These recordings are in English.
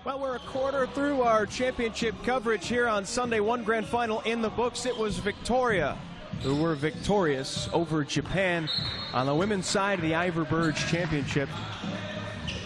Well, we're a quarter through our championship coverage here on Sunday. One grand final in the books. It was Victoria who were victorious over Japan on the women's side of the Ivor Burge Championship.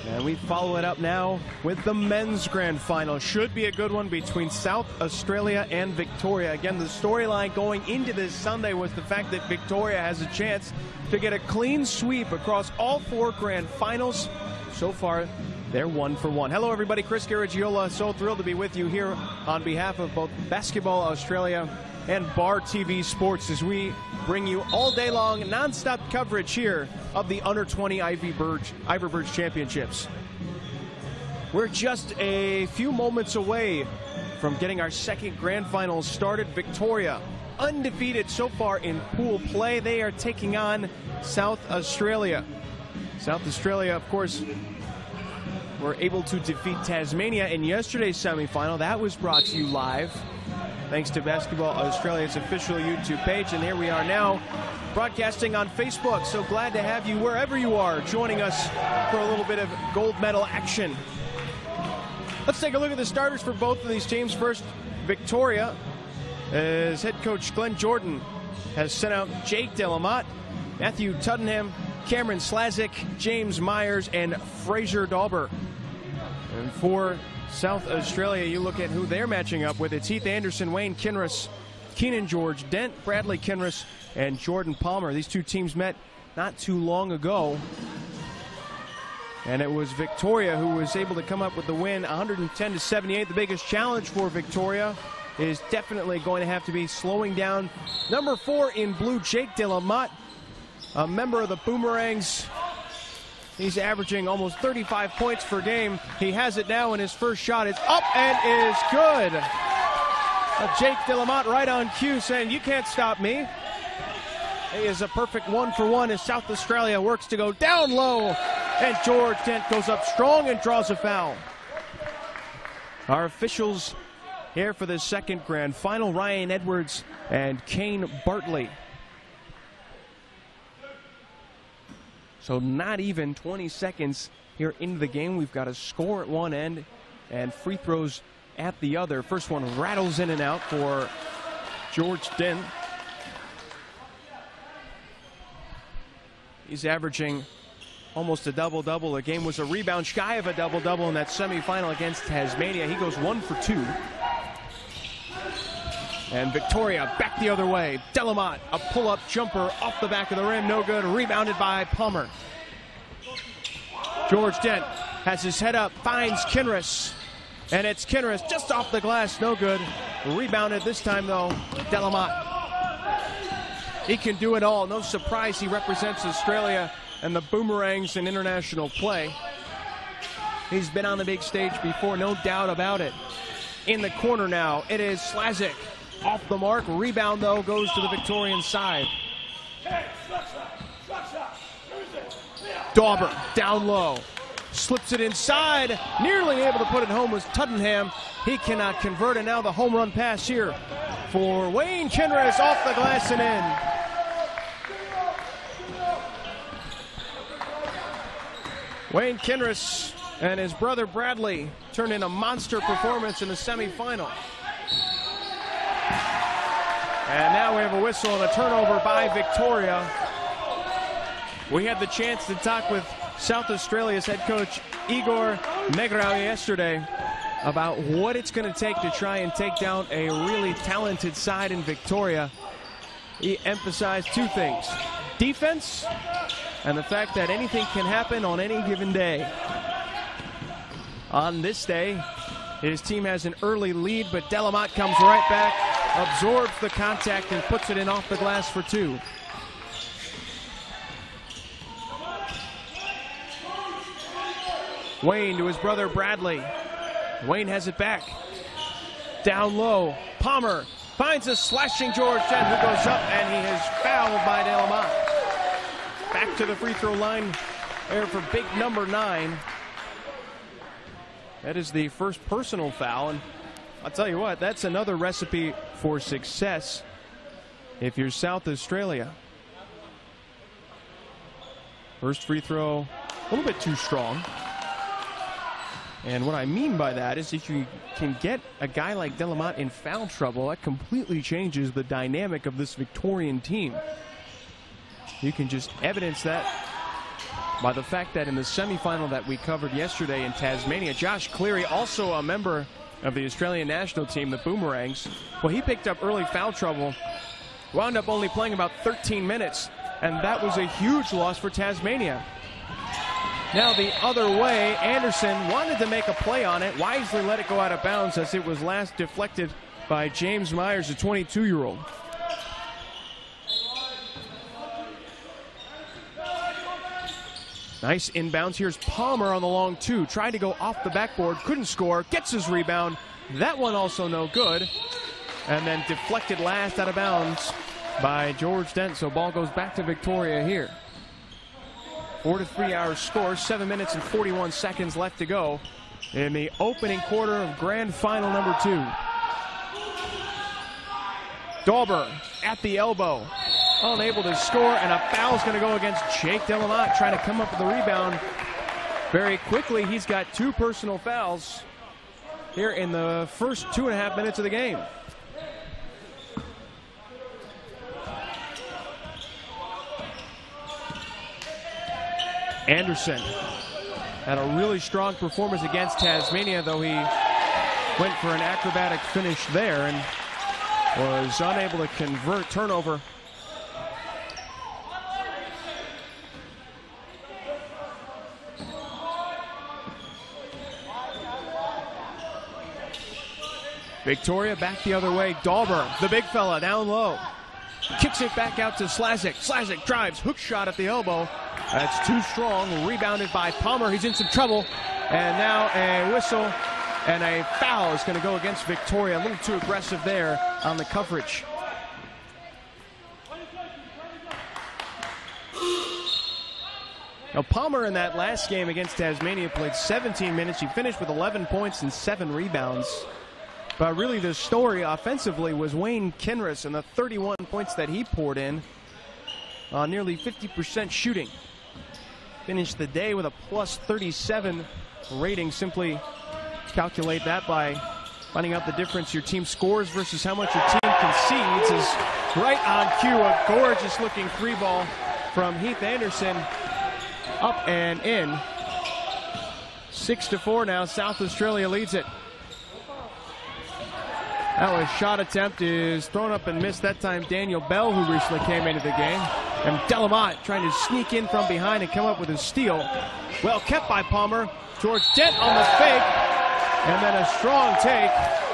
And we follow it up now with the men's grand final. Should be a good one between South Australia and Victoria. Again, the storyline going into this Sunday was the fact that Victoria has a chance to get a clean sweep across all four grand finals. So far, they're 1 for 1. Hello, everybody. Chris Garagiola. So thrilled to be with you here on behalf of both Basketball Australia and Bar TV Sports as we bring you all day long nonstop coverage here of the Under 20 Ivor Burge Championships. We're just a few moments away from getting our second grand final started. Victoria, undefeated so far in pool play. They are taking on South Australia. South Australia, of course, were able to defeat Tasmania in yesterday's semifinal. That was brought to you live thanks to Basketball Australia's official YouTube page. And here we are now broadcasting on Facebook. So glad to have you wherever you are joining us for a little bit of gold medal action. Let's take a look at the starters for both of these teams. First, Victoria, as head coach Glenn Jordan has sent out Jake Delamotte, Matthew Tuddenham, Cameron Slazik, James Myers, and Fraser Dauber. And for South Australia, you look at who they're matching up with. It's Heath Anderson, Wayne Kinross, Keenan George, Dent, Bradley Kinross, and Jordan Palmer. These two teams met not too long ago. And it was Victoria who was able to come up with the win, 110-78. The biggest challenge for Victoria is definitely going to have to be slowing down number 4 in blue, Jake Delamotte, a member of the Boomerangs. He's averaging almost 35 points per game. He has it now, and his first shot is up and is good. Jake Delamotte right on cue saying, "You can't stop me." He is a perfect 1 for 1 as South Australia works to go down low. And George Dent goes up strong and draws a foul. Our officials here for the second grand final, Ryan Edwards and Kane Bartley. So not even 20 seconds here into the game. We've got a score at one end and free throws at the other. First one rattles in and out for George Dent. He's averaging almost a double-double. The game was a rebound shy of a double-double in that semifinal against Tasmania. He goes 1 for 2. And Victoria back the other way. Delamotte, a pull-up jumper off the back of the rim. No good. Rebounded by Palmer. George Dent has his head up, finds Kinross. And it's Kinross just off the glass. No good. Rebounded this time, though, Delamotte. He can do it all. No surprise he represents Australia and the Boomerangs in international play. He's been on the big stage before, no doubt about it. In the corner now, it is Slazik. Off the mark. Rebound, though, goes to the Victorian side. Dauber down low. Slips it inside. Nearly able to put it home was Tuddenham. He cannot convert, and now the home run pass here for Wayne Kinross off the glass and in. Wayne Kinross and his brother Bradley turned in a monster performance in the semifinal. And now we have a whistle and a turnover by Victoria. We had the chance to talk with South Australia's head coach Ivor yesterday about what it's going to take to try and take down a really talented side in Victoria. He emphasized two things: defense and the fact that anything can happen on any given day. On this day, his team has an early lead, but Delamotte comes right back, absorbs the contact, and puts it in off the glass for 2. Wayne to his brother Bradley. Wayne has it back. Down low. Palmer finds a slashing George Dent, who goes up, and he is fouled by Delamotte. Back to the free throw line there for big number 9. That is the first personal foul, and I'll tell you what, that's another recipe for success if you're South Australia. First free throw, a little bit too strong. And what I mean by that is if you can get a guy like Delamotte in foul trouble, that completely changes the dynamic of this Victorian team. You can just evidence that by the fact that in the semifinal that we covered yesterday in Tasmania, Josh Cleary, also a member of the Australian national team, the Boomerangs, well, he picked up early foul trouble, wound up only playing about 13 minutes, and that was a huge loss for Tasmania. Now the other way, Anderson wanted to make a play on it, wisely let it go out of bounds as it was last deflected by James Myers, a 22-year-old. Nice inbounds. Here's Palmer on the long two. Tried to go off the backboard, couldn't score, gets his rebound. That one also no good. And then deflected last out of bounds by George Dent. So ball goes back to Victoria here. 4-3 our score, 7 minutes and 41 seconds left to go in the opening quarter of grand final number 2. Dauber at the elbow, unable to score, and a foul is going to go against Jake Delamotte, trying to come up with the rebound very quickly. He's got 2 personal fouls here in the first 2.5 minutes of the game. Anderson had a really strong performance against Tasmania, though he went for an acrobatic finish there and was unable to convert. Turnover. Victoria back the other way. Dauber, the big fella, down low. Kicks it back out to Slazik. Slazik drives, hook shot at the elbow. That's too strong. Rebounded by Palmer. He's in some trouble. And now a whistle and a foul is going to go against Victoria. A little too aggressive there on the coverage. Now Palmer in that last game against Tasmania played 17 minutes. He finished with 11 points and 7 rebounds. But really the story offensively was Wayne Kinross and the 31 points that he poured in on nearly 50% shooting. Finished the day with a plus 37 rating. Simply calculate that by finding out the difference your team scores versus how much your team concedes. Is right on cue. A gorgeous looking 3-ball from Heath Anderson. Up and in. 6-4 now. South Australia leads it. That was shot attempt is thrown up and missed. That time Daniel Bell, who recently came into the game. And Delamotte trying to sneak in from behind and come up with a steal. Well kept by Palmer. George Dent on the fake. And then a strong take.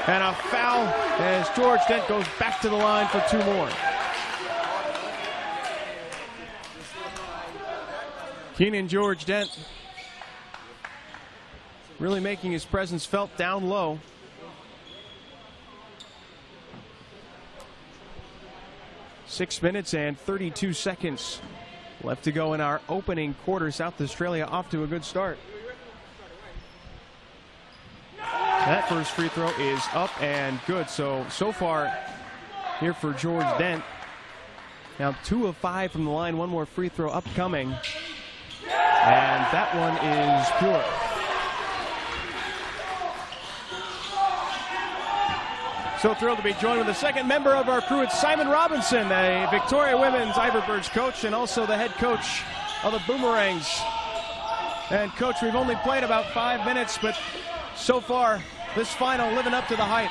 And a foul as George Dent goes back to the line for 2 more. Keenan George Dent really making his presence felt down low. Six minutes and 32 seconds left to go in our opening quarter. South Australia off to a good start. That first free throw is up and good. So far here for George Dent. Now 2 of 5 from the line. 1 more free throw upcoming. And that one is pure. So thrilled to be joined with the second member of our crew. It's Simon Robinson, a Victoria Women's Ivor Burge coach and also the head coach of the Boomerangs. And coach, we've only played about 5 minutes, but so far this final living up to the hype.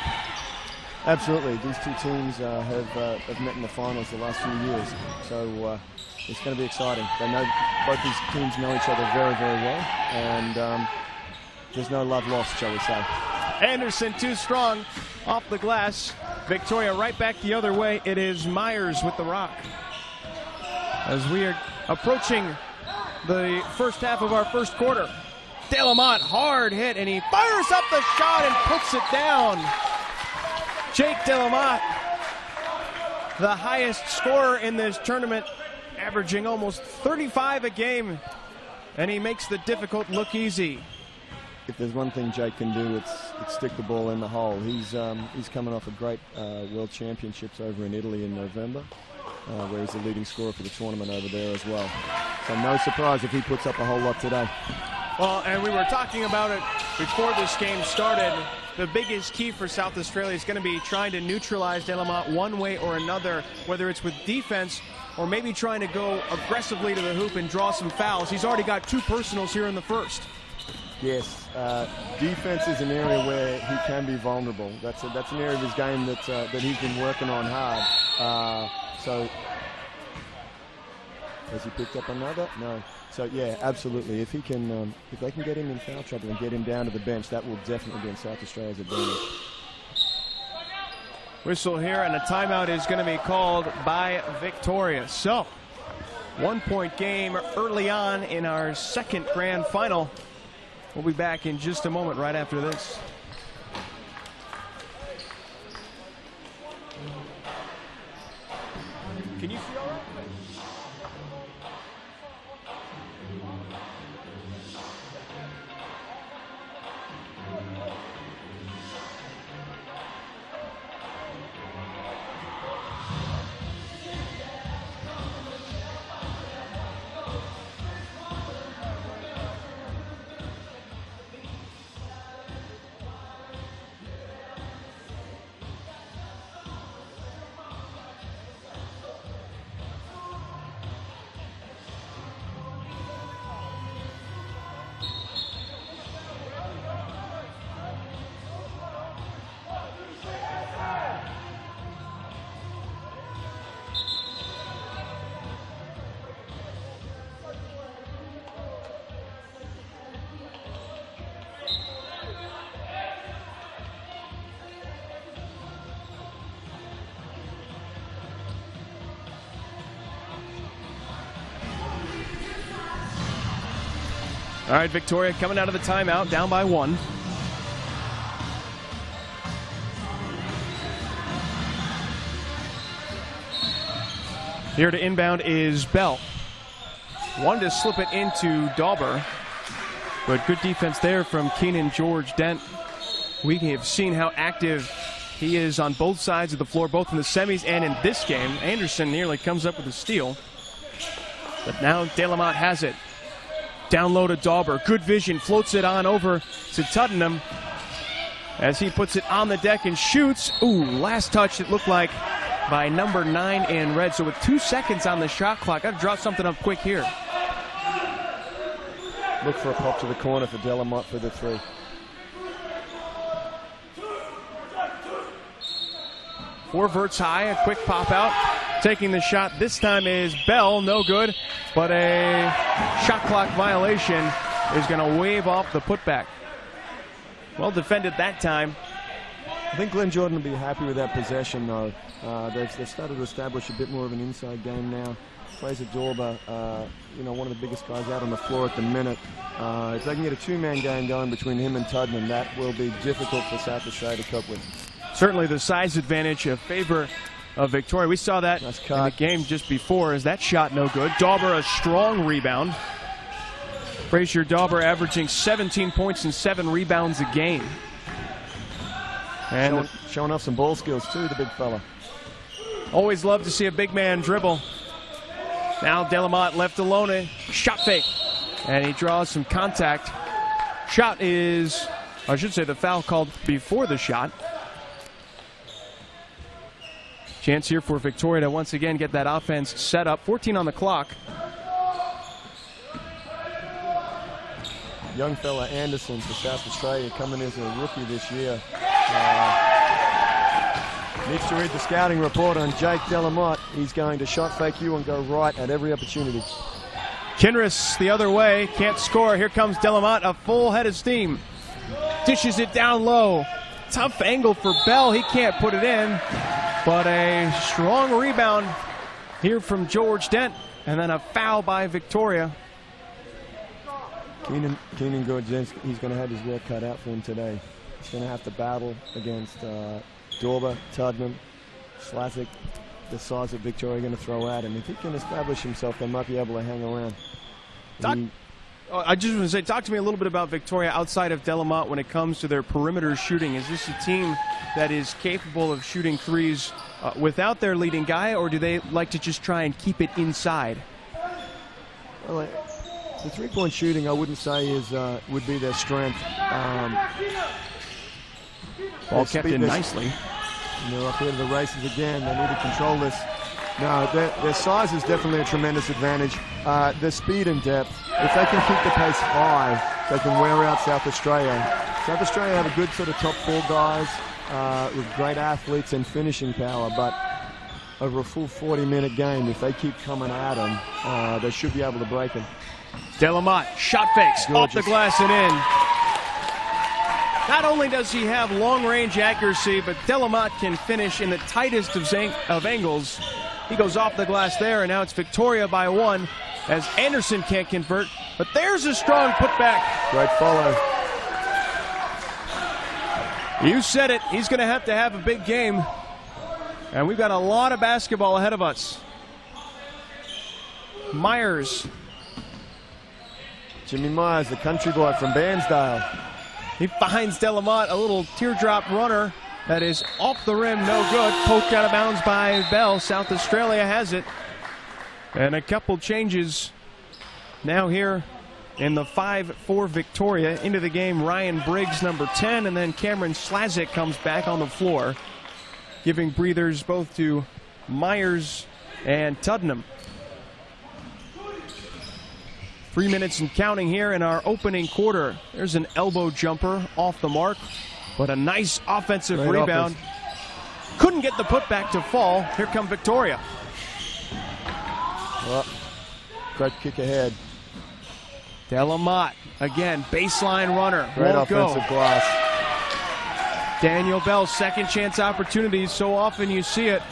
Absolutely. These 2 teams have met in the finals the last few years. So it's going to be exciting. They know, both these teams know each other very, very well. And there's no love lost, shall we say. Anderson too strong off the glass. Victoria right back the other way. It is Myers with the rock. As we are approaching the first half of our first quarter. Delamotte, hard hit, and he fires up the shot and puts it down. Jake Delamotte, the highest scorer in this tournament, averaging almost 35 a game, and he makes the difficult look easy. If there's one thing Jake can do, it's stick the ball in the hole. He's coming off a great World Championships over in Italy in November, where he's the leading scorer for the tournament over there as well. So no surprise if he puts up a whole lot today. Well, and we were talking about it before this game started. The biggest key for South Australia is going to be trying to neutralize Delamont one way or another, whether it's with defense or maybe trying to go aggressively to the hoop and draw some fouls. He's already got 2 personals here in the first. Yes, defense is an area where he can be vulnerable. That's an area of his game that he's been working on hard. So, has he picked up another? No. So yeah, absolutely. If he can, if they can get him in foul trouble and get him down to the bench, that will definitely be in South Australia's advantage. Whistle here, and a timeout is going to be called by Victoria. So, 1-point game early on in our second grand final. We'll be back in just a moment right after this. Can you see all right? All right, Victoria coming out of the timeout, down by 1. Here to inbound is Bell. Wanted to slip it into Dauber, but good defense there from Keenan George Dent. We have seen how active he is on both sides of the floor, both in the semis and in this game. Anderson nearly comes up with a steal, but now Delamont has it. Down low to Dauber. Good vision. Floats it on over to Tuddenham as he puts it on the deck and shoots. Ooh, last touch it looked like by number 9 in red. So with 2 seconds on the shot clock, got to draw something up quick here. Look for a pop to the corner for Delamont for the 3. Four verts high, a quick pop out. Taking the shot this time is Bell, no good, but a shot clock violation is going to wave off the putback. Well defended that time. I think Glenn Jordan will be happy with that possession, though. They've started to establish a bit more of an inside game now. Fraser Dauber, one of the biggest guys out on the floor at the minute. If they can get a 2-man game going between him and Tuddenham, that will be difficult for South Australia to cope with. Certainly the size advantage in favor of Victoria. We saw that in the game just before. Is that shot no good? Dauber a strong rebound. Fraser Dauber averaging 17 points and 7 rebounds a game. And showing off some ball skills too, the big fella. Always love to see a big man dribble. Now Delamont left alone, a shot fake. And he draws some contact. Shot is, or I should say the foul called before the shot. Chance here for Victoria to once again get that offense set up. 14 on the clock. Young fella Anderson for South Australia coming as a rookie this year. Needs to read the scouting report on Jake Delamont. He's going to shot fake you and go right at every opportunity. Kinross the other way, can't score. Here comes Delamont, a full head of steam. Dishes it down low. Tough angle for Bell, he can't put it in. But a strong rebound here from George Dent. And then a foul by Victoria. Keenan George Dent, he's going to have his work cut out for him today. He's going to have to battle against Dauber, Tuddenham, Slatic, the size that Victoria are going to throw at him. If he can establish himself, they might be able to hang around. I just want to say, talk to me a little bit about Victoria outside of Delamont when it comes to their perimeter shooting. Is this a team that is capable of shooting threes without their leading guy, or do they like to just try and keep it inside? Well, The three-point shooting, I wouldn't say would be their strength. Ball kept in nicely. And they're up here to the races again. They need to control this. No, their size is definitely a tremendous advantage. Their speed and depth, if they can keep the pace high, they can wear out South Australia. South Australia have a good sort of top 4 guys with great athletes and finishing power, but over a full 40-minute game, if they keep coming at them, they should be able to break them. Delamotte, shot fakes, off the glass and in. Not only does he have long-range accuracy, but Delamotte can finish in the tightest of angles. He goes off the glass there, and now it's Victoria by 1 as Anderson can't convert. But there's a strong putback. Great follow. You said it. He's going to have a big game. And we've got a lot of basketball ahead of us. Myers. Jimmy Myers, the country boy from Bairnsdale. He finds Delamotte, a little teardrop runner that is off the rim, no good. Poked out of bounds by Bell. South Australia has it. And a couple changes now here in the 5-4 Victoria. Into the game, Ryan Briggs, number 10, and then Cameron Slazik comes back on the floor, giving breathers both to Myers and Tuddenham. 3 minutes and counting here in our opening quarter. There's an elbow jumper off the mark, but a nice offensive rebound. Couldn't get the putback to fall. Here come Victoria. Well, great kick ahead. Delamotte, again, baseline runner. Great Won't offensive go. glass. Daniel Bell, second chance opportunities. So often you see it.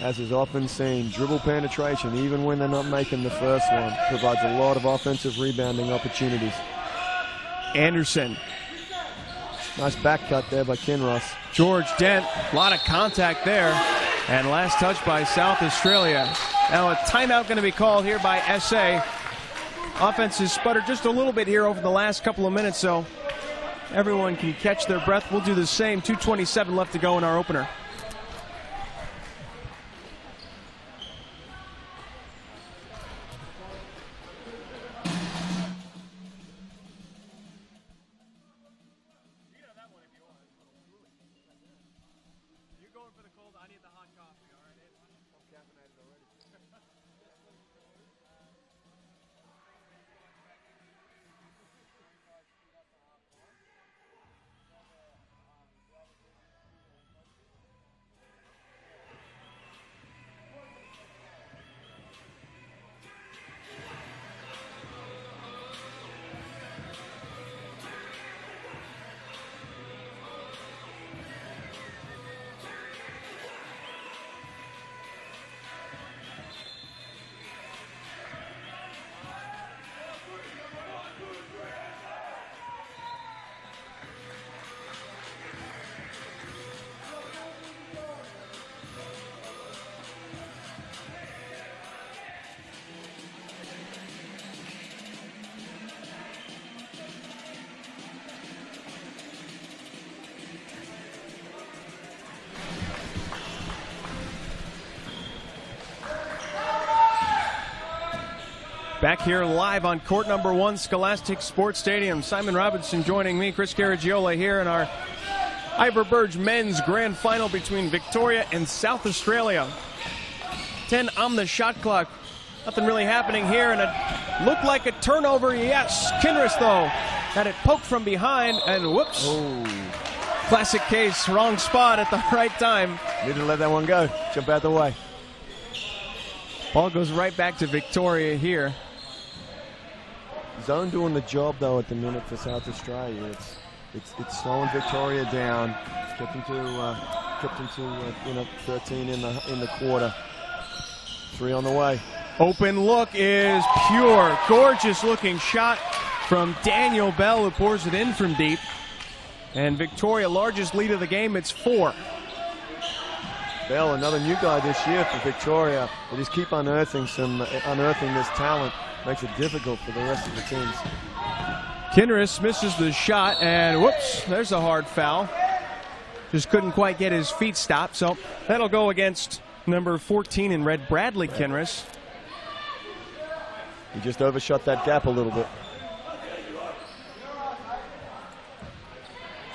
As is often seen, dribble penetration, even when they're not making the first one, provides a lot of offensive rebounding opportunities. Anderson. Nice back cut there by Kinross. George Dent, a lot of contact there. And last touch by South Australia. Now a timeout going to be called here by SA. Offense has sputtered just a little bit here over the last couple of minutes, so everyone can catch their breath. We'll do the same. 2:27 left to go in our opener. Back here live on court number 1, Scholastic Sports Stadium. Simon Robinson joining me, Chris Garagiola here in our Ivor Burge men's grand final between Victoria and South Australia. 10 on the shot clock. Nothing really happening here, and it looked like a turnover. Yes, Kinross though had it poked from behind, and whoops. Oh. Classic case, wrong spot at the right time. Need to let that one go. Jump out the way. Ball goes right back to Victoria here. Zone doing the job though at the minute for South Australia. It's slowing Victoria down. Kept them to 13 in the quarter. 3 on the way. Open look is pure. Gorgeous looking shot from Daniel Bell, who pours it in from deep. And Victoria, largest lead of the game, it's 4. Bell, another new guy this year for Victoria. They just keep unearthing this talent. Makes it difficult for the rest of the teams. Kinross misses the shot, and whoops, there's a hard foul. Just couldn't quite get his feet stopped, so that'll go against Number 14 in red, Bradley Kinross. He just overshot that gap a little bit.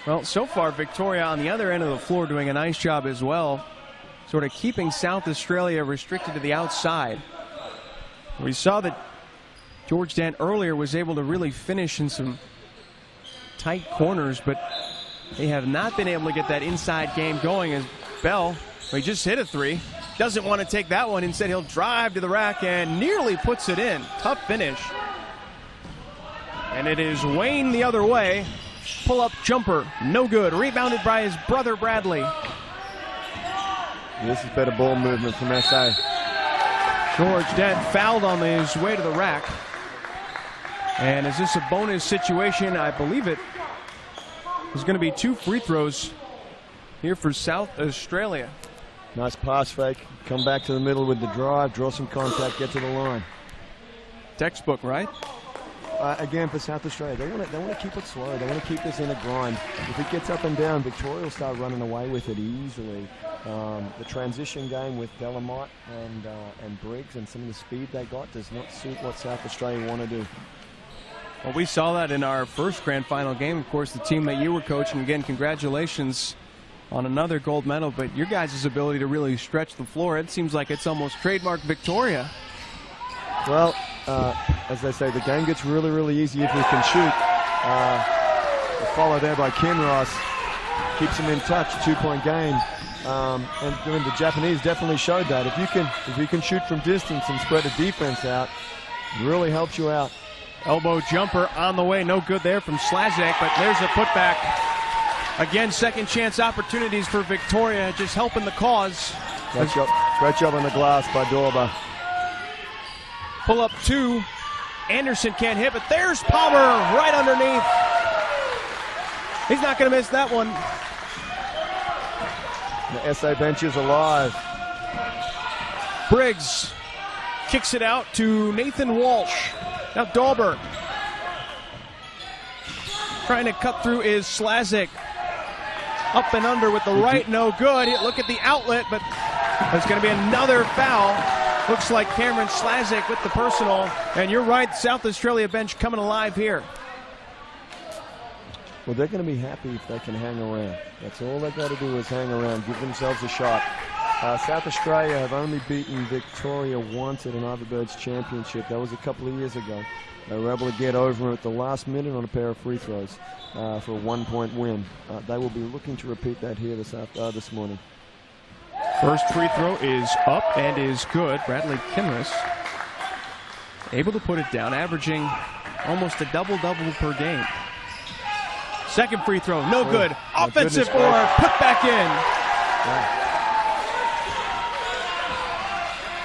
Well, so far, Victoria on the other end of the floor doing a nice job as well, sort of keeping South Australia restricted to the outside. We saw that George Dent earlier was able to really finish in some tight corners, but they have not been able to get that inside game going as Bell, he just hit a three, doesn't want to take that one. Instead, he'll drive to the rack and nearly puts it in. Tough finish. And it is Wayne the other way. Pull-up jumper, no good. Rebounded by his brother Bradley. This is better ball movement from SA. George Dent fouled on his way to the rack. And is this a bonus situation? I believe it. There's going to be 2 free throws here for South Australia. Nice pass fake. Come back to the middle with the drive, draw some contact, get to the line. Textbook, right? Again, for South Australia, they want to keep it slow. They want to keep this in a grind. If it gets up and down, Victoria will start running away with it easily. The transition game with Delamite and Briggs and some of the speed they got does not suit what South Australia want to do. Well, we saw that in our first grand final game. Of course, the team that you were coaching. Again, congratulations on another gold medal, but your guys' ability to really stretch the floor, it seems like it's almost trademark Victoria. Well, as they say, the game gets really, really easy if we can shoot. The follow there by Kinross keeps him in touch, 2-point game. And the Japanese definitely showed that. If you can shoot from distance and spread the defense out, it really helps you out. Elbow jumper on the way, no good there from Slazek, but there's a putback. Again, second chance opportunities for Victoria, just helping the cause. Great job on the glass by Dorba. Pull up 2. Anderson can't hit, but there's Palmer right underneath. He's not going to miss that one. The SA bench is alive. Briggs kicks it out to Nathan Walsh. Now Dauber. Trying to cut through is Slazek. Up and under with the right, no good. Look at the outlet, but there's going to be another foul. Looks like Cameron Slazek with the personal. And you're right, South Australia bench coming alive here. Well, they're going to be happy if they can hang around. That's all they got to do is hang around, give themselves a shot. South Australia have only beaten Victoria once at an Ivor Burge championship. That was a couple of years ago. They were able to get over at the last minute on a pair of free throws for a 1-point win. They will be looking to repeat that here this morning. First free throw is up and is good. Bradley Kinross able to put it down, averaging almost a double-double per game. Second free throw, no good. Offensive board, put back in. Yeah.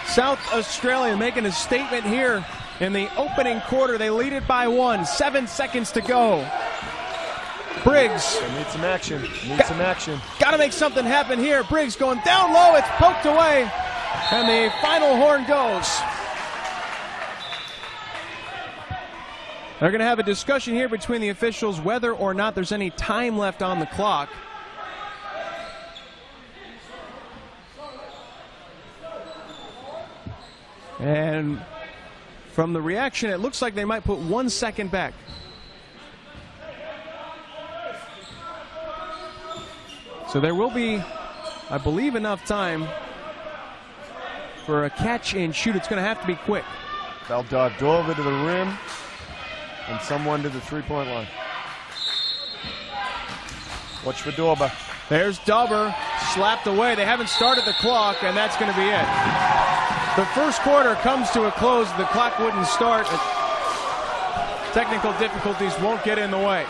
South Australia making a statement here in the opening quarter. They lead it by 1. 7 seconds to go. Briggs. They need some action. Some action. Got to make something happen here. Briggs going down low. It's poked away. And the final horn goes. They're going to have a discussion here between the officials whether or not there's any time left on the clock. And from the reaction, it looks like they might put 1 second back. So there will be, I believe, enough time for a catch and shoot. It's going to have to be quick. They'll dive over to the rim and someone to the three-point line. Watch for Dauber. There's Dauber, slapped away. They haven't started the clock, and that's going to be it. The first quarter comes to a close. The clock wouldn't start. Technical difficulties won't get in the way.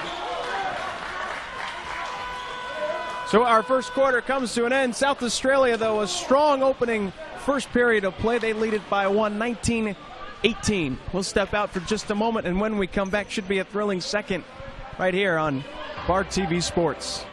So our first quarter comes to an end. South Australia, though, a strong opening first period of play. They lead it by 1, 19-18. We'll step out for just a moment, and when we come back, should be a thrilling second right here on Bar TV Sports.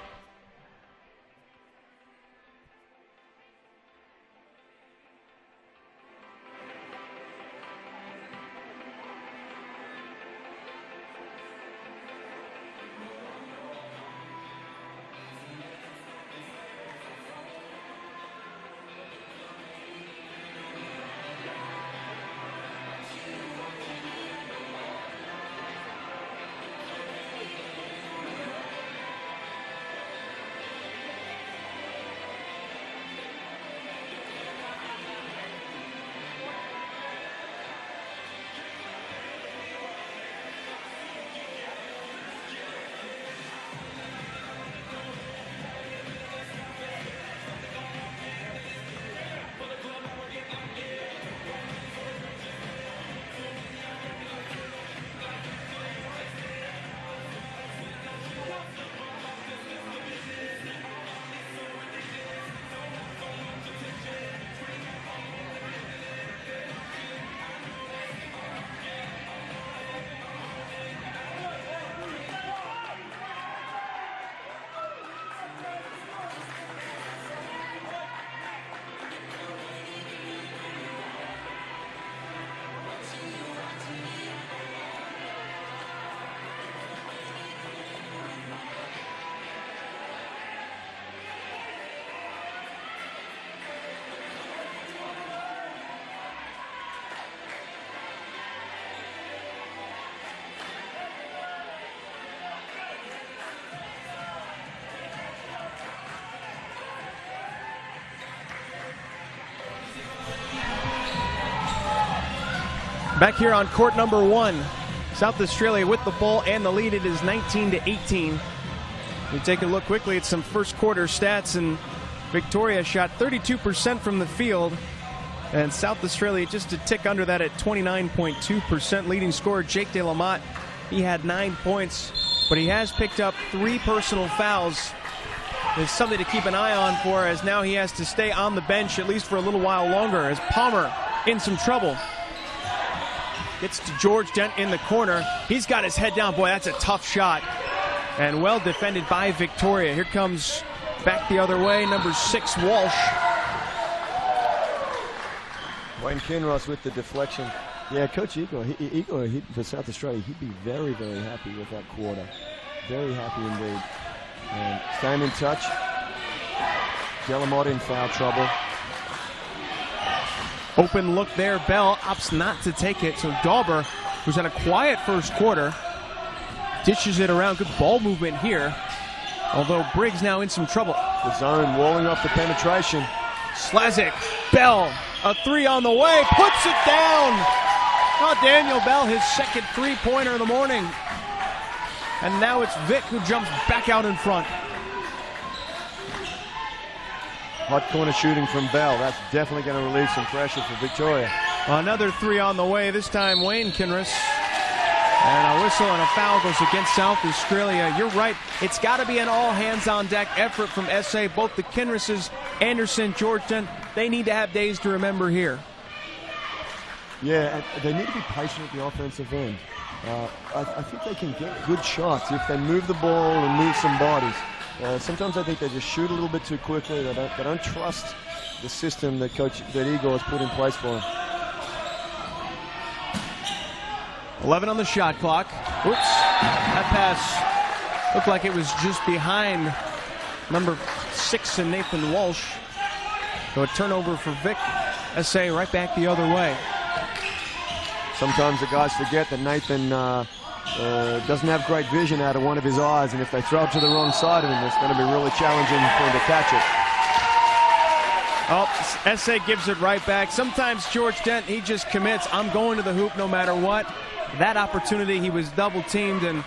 Back here on court number 1, South Australia with the ball and the lead. It is 19-18. We take a look quickly at some first quarter stats, and Victoria shot 32% from the field, and South Australia just a tick under that at 29.2%. Leading scorer Jake De La Motte, he had 9 points, but he has picked up 3 personal fouls. There's something to keep an eye on for, as now he has to stay on the bench at least for a little while longer, as Palmer in some trouble. Gets to George Dent in the corner. He's got his head down. Boy, that's a tough shot. And well defended by Victoria. Here comes back the other way, number 6, Walsh. Wayne Kinross with the deflection. Yeah, Coach Igor, for South Australia, he'd be very, very happy with that quarter. Very happy indeed. And staying in touch. De La Motte in foul trouble. Open look there. Bell opts not to take it. So Dauber, who's had a quiet first quarter, dishes it around. Good ball movement here. Although Briggs now in some trouble. The zone walling off the penetration. Slazik, Bell, a 3 on the way, puts it down. Oh, Daniel Bell, his second 3-pointer of the morning. And now it's Vic who jumps back out in front. Hot corner shooting from Bell. That's definitely going to relieve some pressure for Victoria. Another 3 on the way, this time Wayne Kinross. And a whistle and a foul goes against South Australia. You're right, it's got to be an all-hands-on-deck effort from SA. Both the Kinrosses, Anderson, George Dent, they need to have days to remember here. Yeah, they need to be patient at the offensive end. I think they can get good shots if they move the ball and move some bodies. Sometimes I think they just shoot a little bit too quickly. They don't trust the system that Igor has put in place for them. 11 on the shot clock. Oops, that pass looked like it was just behind number 6 and Nathan Walsh. So a turnover for Vic. SA right back the other way. Sometimes the guys forget that Nathan doesn't have great vision out of one of his eyes, and if they throw it to the wrong side of him, it's going to be really challenging for him to catch it. Oh, SA gives it right back. Sometimes George Dent, he just commits. I'm going to the hoop no matter what. That opportunity, he was double-teamed and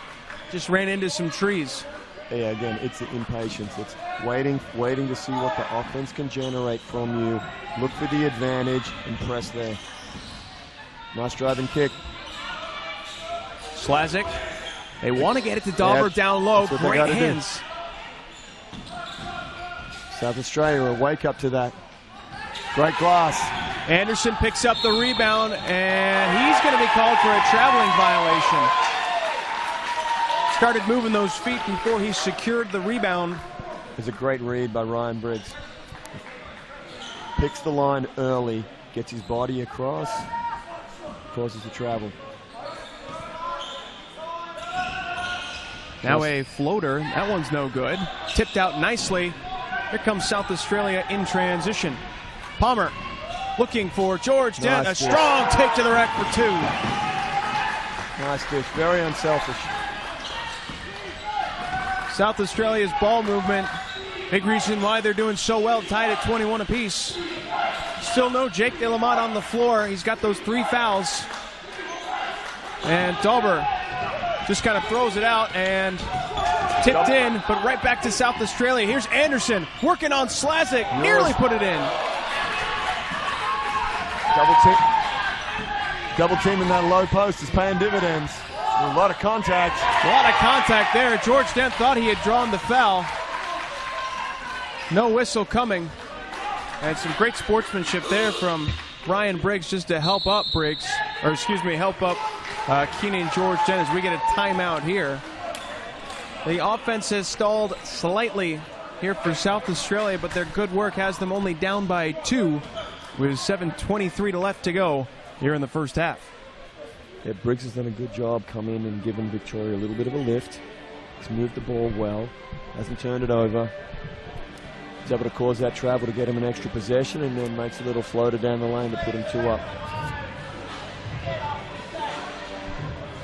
just ran into some trees. Yeah, again, it's the impatience. It's waiting to see what the offense can generate from you. Look for the advantage and press there. Nice driving kick. Slazik. They want to get it to Dauber down low. Great hands. South Australia will wake up to that. Great glass. Anderson picks up the rebound, and he's going to be called for a traveling violation. Started moving those feet before he secured the rebound. It's a great read by Ryan Briggs. Picks the line early, gets his body across, causes the travel. Now a floater. That one's no good. Tipped out nicely. Here comes South Australia in transition. Palmer looking for George Dent. A strong take to the rack for 2. Nice dish. Very unselfish. South Australia's ball movement. Big reason why they're doing so well. Tied at 21 apiece. Still no Jake De La Motte on the floor. He's got those 3 fouls. And Dauber just kind of throws it out and tipped in, but right back to South Australia. Here's Anderson working on Slazik. Nearly put it in. Double team in that low post is paying dividends. A lot of contact. A lot of contact there. George Dent thought he had drawn the foul. No whistle coming. And some great sportsmanship there from Ryan Briggs just to help up help up Keenan George Dent as we get a timeout here. The offense has stalled slightly here for South Australia, but their good work has them only down by 2 with 7:23 left to go here in the first half. Yeah, Briggs has done a good job coming in and giving Victoria a little bit of a lift. He's moved the ball well, hasn't turned it over. He's able to cause that travel to get him an extra possession, and then makes a little floater down the lane to put him 2 up.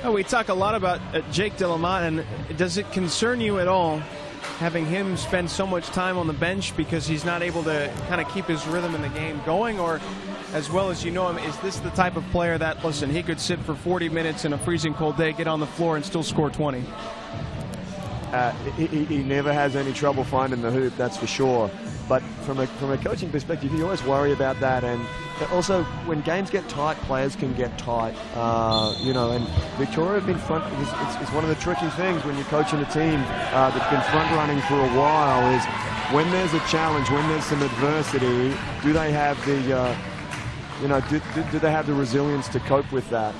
Oh, we talk a lot about Jake De La Motte, and does it concern you at all having him spend so much time on the bench because he's not able to kind of keep his rhythm in the game going? Or, as well as you know him, is this the type of player that, listen, he could sit for 40 minutes in a freezing cold day, get on the floor, and still score 20? He never has any trouble finding the hoop, that's for sure. But from a coaching perspective, you always worry about that. And also, when games get tight, players can get tight. You know, and Victoria have been it's one of the tricky things when you're coaching a team that's been front running for a while is when there's a challenge, when there's some adversity, do they have the, you know, do they have the resilience to cope with that?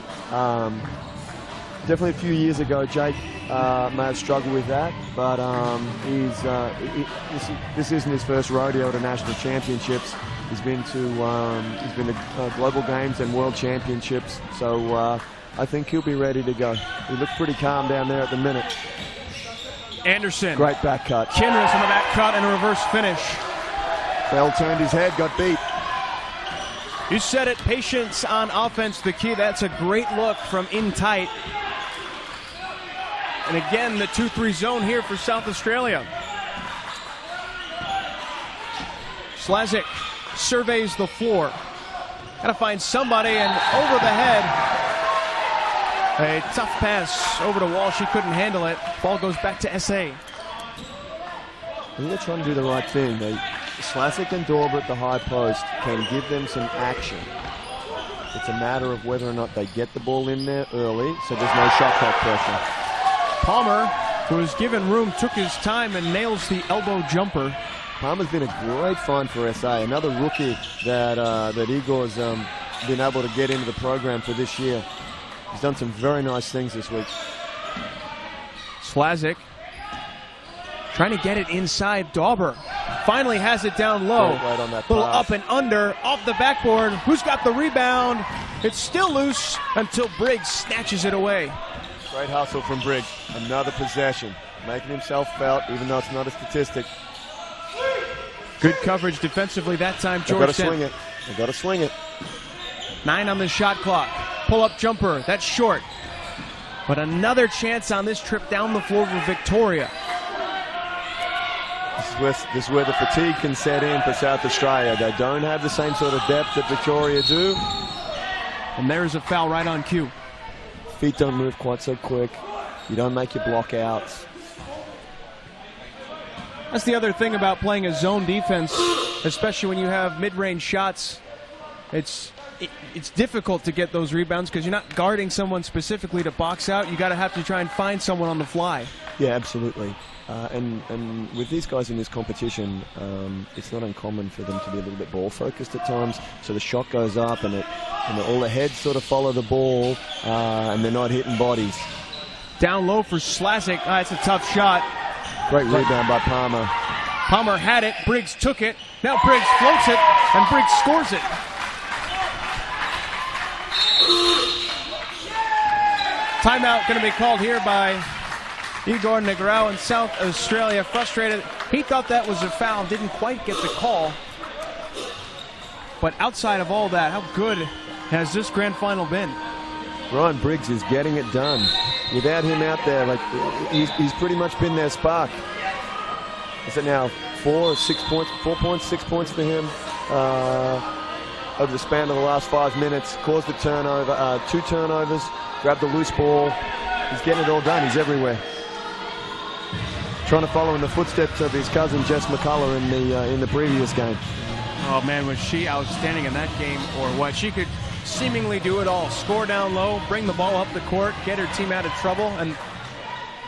Definitely a few years ago, Jake may have struggled with that, but this isn't his first rodeo to national championships. He's been to global games and world championships, so I think he'll be ready to go. He looks pretty calm down there at the minute. Anderson. Great back cut. Kinross on the back cut and a reverse finish. Bell turned his head, got beat. You said it, patience on offense, the key. That's a great look from in tight. And again, the 2-3 zone here for South Australia. Slazik surveys the floor. Got to find somebody, and over the head. A tough pass over to Wall. She couldn't handle it. Ball goes back to SA. I think they're trying to do the right thing. Slazik and Dorber at the high post can give them some action. It's a matter of whether or not they get the ball in there early, so there's no shot clock pressure. Palmer, who was given room, took his time and nails the elbow jumper. Palmer's been a great find for SA. Another rookie that Igor's been able to get into the program for this year. He's done some very nice things this week. Slazik trying to get it inside. Dauber finally has it down low. Right on that little pass. Up and under, off the backboard. Who's got the rebound? It's still loose until Briggs snatches it away. Great hustle from Briggs. Another possession. Making himself felt, even though it's not a statistic. Good coverage defensively that time, They've got to Georgetown. swing it. They've got to swing it. 9 on the shot clock. Pull-up jumper. That's short. But another chance on this trip down the floor for Victoria. This is where the fatigue can set in for South Australia. They don't have the same sort of depth that Victoria do. And there's a foul right on cue. Feet don't move quite so quick. You don't make your block outs. That's the other thing about playing a zone defense, especially when you have mid-range shots. It's difficult to get those rebounds because you're not guarding someone specifically to box out. You got to have to try and find someone on the fly. Yeah, absolutely. And with these guys in this competition, it's not uncommon for them to be a little bit ball focused at times. So the shot goes up, and all the heads sort of follow the ball, and they're not hitting bodies. Down low for Slazik. It's a tough shot. Great rebound by Palmer. Palmer had it. Briggs took it. Now Briggs floats it, and Briggs scores it. Timeout going to be called here by Igor Negrao in South Australia. Frustrated. He thought that was a foul. Didn't quite get the call. But outside of all that, how good has this grand final been? Ryan Briggs is getting it done. Without him out there, like he's pretty much been their spark. Is it now 4 or 6 points? 4 points, 6 points for him over the span of the last 5 minutes. Caused the turnover, 2 turnovers, grabbed the loose ball. He's getting it all done. He's everywhere. Trying to follow in the footsteps of his cousin Jess McCullough in the previous game. Oh man, was she outstanding in that game or what? She could seemingly do it all. Score down low, bring the ball up the court, get her team out of trouble. And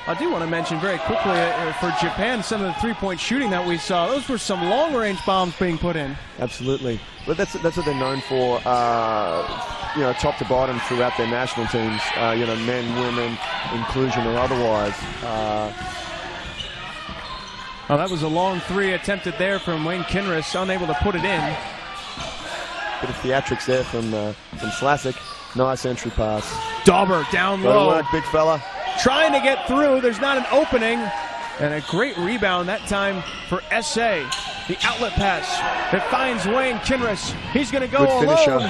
I do want to mention very quickly for Japan, some of the three-point shooting that we saw. Those were some long-range bombs being put in. Absolutely. But that's what they're known for, you know, top to bottom throughout their national teams, you know, men, women, inclusion or otherwise. Oh, that was a long three attempted there from Wayne Kinross, unable to put it in. Bit of theatrics there from Slazik. Nice entry pass. Dauber down low. Good work, big fella. Trying to get through. There's not an opening. And a great rebound that time for SA. The outlet pass. It finds Wayne Kinross. He's going to go Good finisher. alone.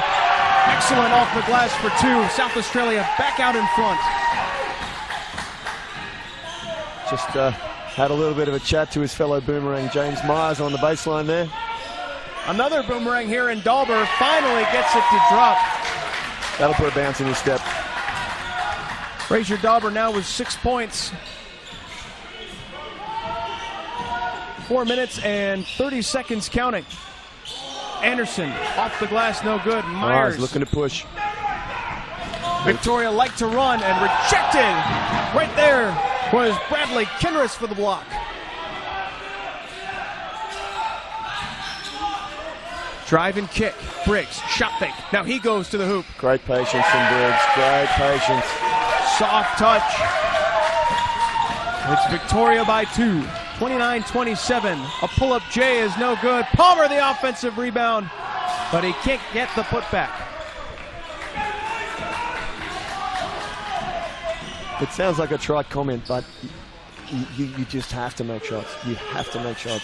Excellent off the glass for 2. South Australia back out in front. Just Had a little bit of a chat to his fellow boomerang, James Myers, on the baseline there. Another boomerang here, and Dalber finally gets it to drop. That'll put a bounce in his step. Frazier Dalber now with 6 points. 4 minutes and 30 seconds counting. Anderson off the glass, no good. Myers looking to push. Victoria like to run and rejected. Right there was Bradley Kinross for the block. Drive and kick. Briggs, shot fake. Now he goes to the hoop. Great patience from Burge. Great patience. Soft touch. It's Victoria by 2. 29-27. A pull-up J is no good. Palmer the offensive rebound, but he can't get the putback. It sounds like a trite comment, but you just have to make shots. You have to make shots.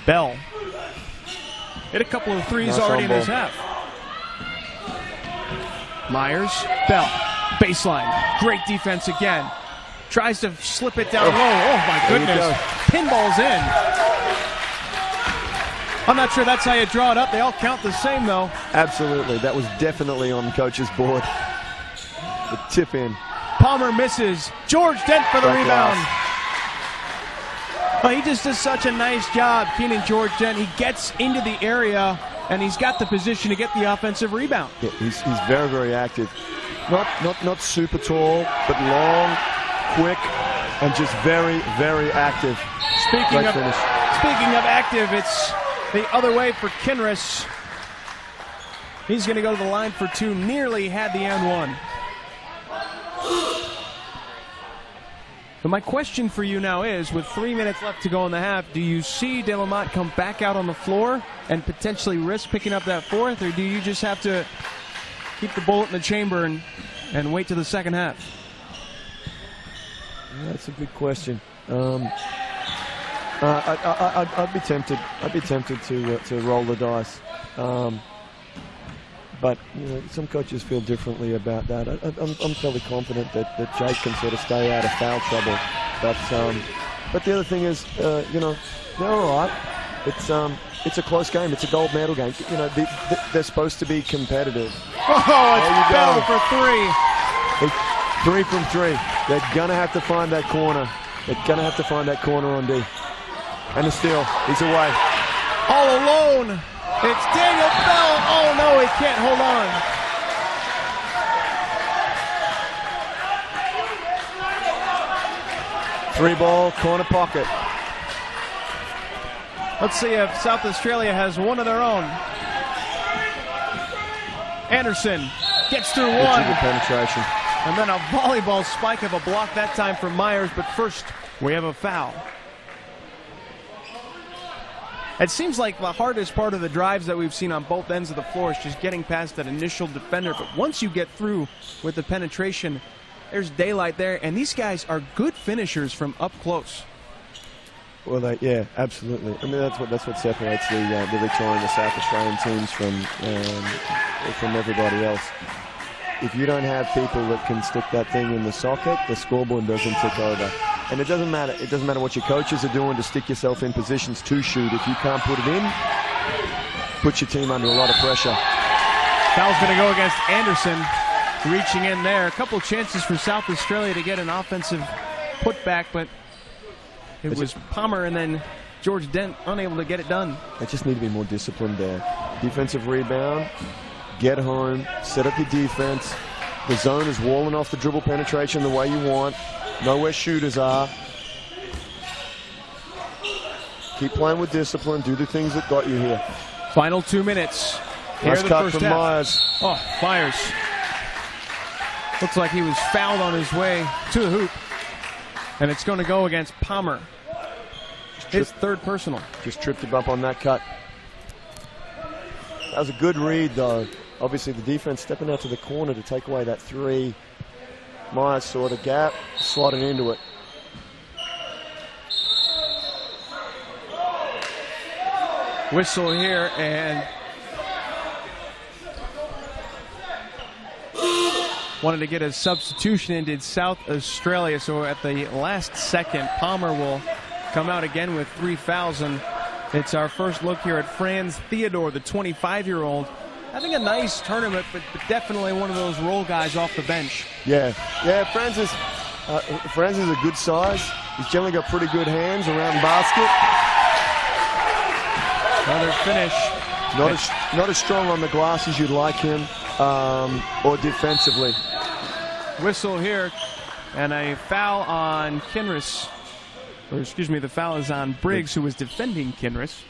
Bell hit a couple of threes already in his half. Myers, Bell, baseline. Great defense again. Tries to slip it down low. Oh my goodness. Pinballs in. I'm not sure that's how you draw it up. They all count the same though. Absolutely. That was definitely on the coach's board. The tip in. Palmer misses. George Dent for the rebound. Well, he just does such a nice job, Keenan George Dent. He gets into the area and he's got the position to get the offensive rebound. Yeah, he's very, very active. Not super tall, but long, quick, and just very, very active. Speaking of active, it's the other way for Kinross. He's going to go to the line for 2. Nearly had the and one. But my question for you now is, with 3 minutes left to go in the half, do you see De La Motte come back out on the floor and potentially risk picking up that 4th, or do you just have to keep the bullet in the chamber and wait to the second half? Yeah, that's a good question. I'd be tempted. I'd be tempted to roll the dice. But you know, some coaches feel differently about that. I'm fairly confident that Jake can sort of stay out of foul trouble. But the other thing is, you know, they're all right. It's a close game. It's a gold medal game. You know, they're supposed to be competitive. Oh, it's Bell for 3. 3 from 3. They're gonna have to find that corner. They're gonna have to find that corner on D. And the steal. He's away. All alone. It's Daniel Bell. Oh no, he can't hold on. Three ball, corner pocket. Let's see if South Australia has one of their own. Anderson gets through one. Penetration. And then a volleyball spike of a block that time from Myers, but first we have a foul. It seems like the hardest part of the drives that we've seen on both ends of the floor is just getting past that initial defender. But once you get through with the penetration, there's daylight there. And these guys are good finishers from up close. Well, yeah, absolutely. I mean, that's what separates the Victorian and the South Australian teams from everybody else. If you don't have people that can stick that thing in the socket, the scoreboard doesn't tick over. And it doesn't matter. It doesn't matter what your coaches are doing to stick yourself in positions to shoot. If you can't put it in, put your team under a lot of pressure. Foul's going to go against Anderson, reaching in there. A couple chances for South Australia to get an offensive putback, but it was Palmer and then George Dent unable to get it done. They just need to be more disciplined there. Defensive rebound, get home, set up your defense. The zone is walling off the dribble penetration the way you want. Know where shooters are. Keep playing with discipline. Do the things that got you here. Final 2 minutes. Nice cut from Myers. Oh, Myers. Looks like he was fouled on his way to the hoop. And it's going to go against Palmer. His 3rd personal. Just tripped him up on that cut. That was a good read, though. Obviously, the defense stepping out to the corner to take away that 3. Myers saw the gap, slotted into it. Whistle here, and wanted to get a substitution and did South Australia. So at the last second, Palmer will come out again with 3 fouls. And it's our first look here at Franz Theodore, the 25-year-old. Having a nice tournament, but definitely one of those role guys off the bench. Yeah, Franz is a good size. He's generally got pretty good hands around basket. Another finish. Not as strong on the glass as you'd like him, or defensively. Whistle here, and a foul on Kinross. Or excuse me, the foul is on Briggs, who was defending Kinross.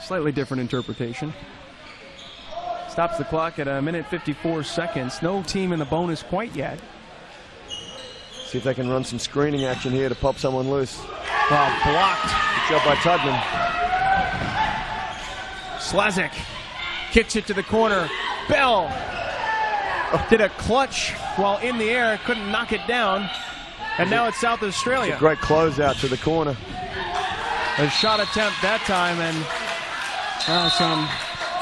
Slightly different interpretation. Stops the clock at 1:54 seconds. No team in the bonus quite yet. See if they can run some screening action here to pop someone loose. Well, blocked. Good job by Tudman. Slazik kicks it to the corner. Bell did a clutch while in the air, couldn't knock it down. And now it's South Australia. It's a great closeout to the corner. A shot attempt that time, and some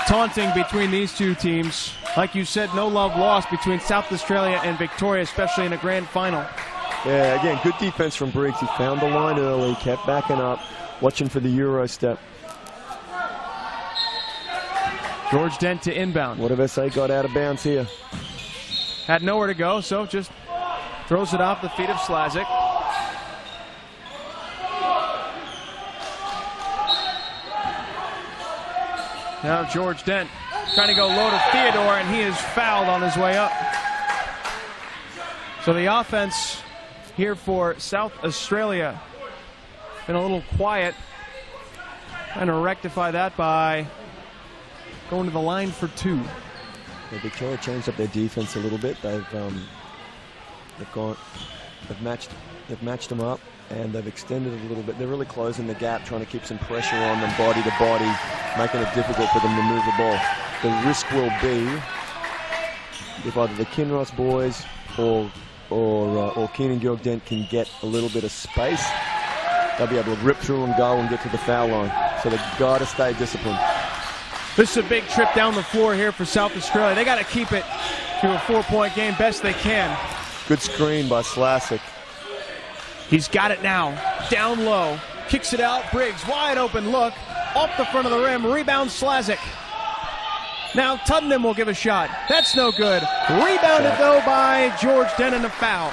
taunting between these two teams. Like you said, no love lost between South Australia and Victoria, especially in a grand final. Yeah, again, good defense from Briggs. He found the line early, kept backing up, watching for the Euro step. George Dent to inbound. What if SA got out of bounds here? Had nowhere to go, so just throws it off the feet of Slazik. Now George Dent trying to go low to Theodore, and he is fouled on his way up. So the offense here for South Australia been a little quiet. Trying to rectify that by going to the line for 2. Yeah, Victoria changed up their defense a little bit. They've matched them up, and they've extended it a little bit. They're really closing the gap, trying to keep some pressure on them, body to body, making it difficult for them to move the ball. The risk will be if either the Kinross boys or Keenan Georg Dent can get a little bit of space, they'll be able to rip through and go and get to the foul line. So they've got to stay disciplined. This is a big trip down the floor here for South Australia. They got to keep it to a 4-point game best they can. Good screen by Slazik. He's got it now. Down low. Kicks it out. Briggs, wide open look. Off the front of the rim. Rebound Slazik. Now Tuddenham will give a shot. That's no good. Rebounded, though, by George Dent, and a foul.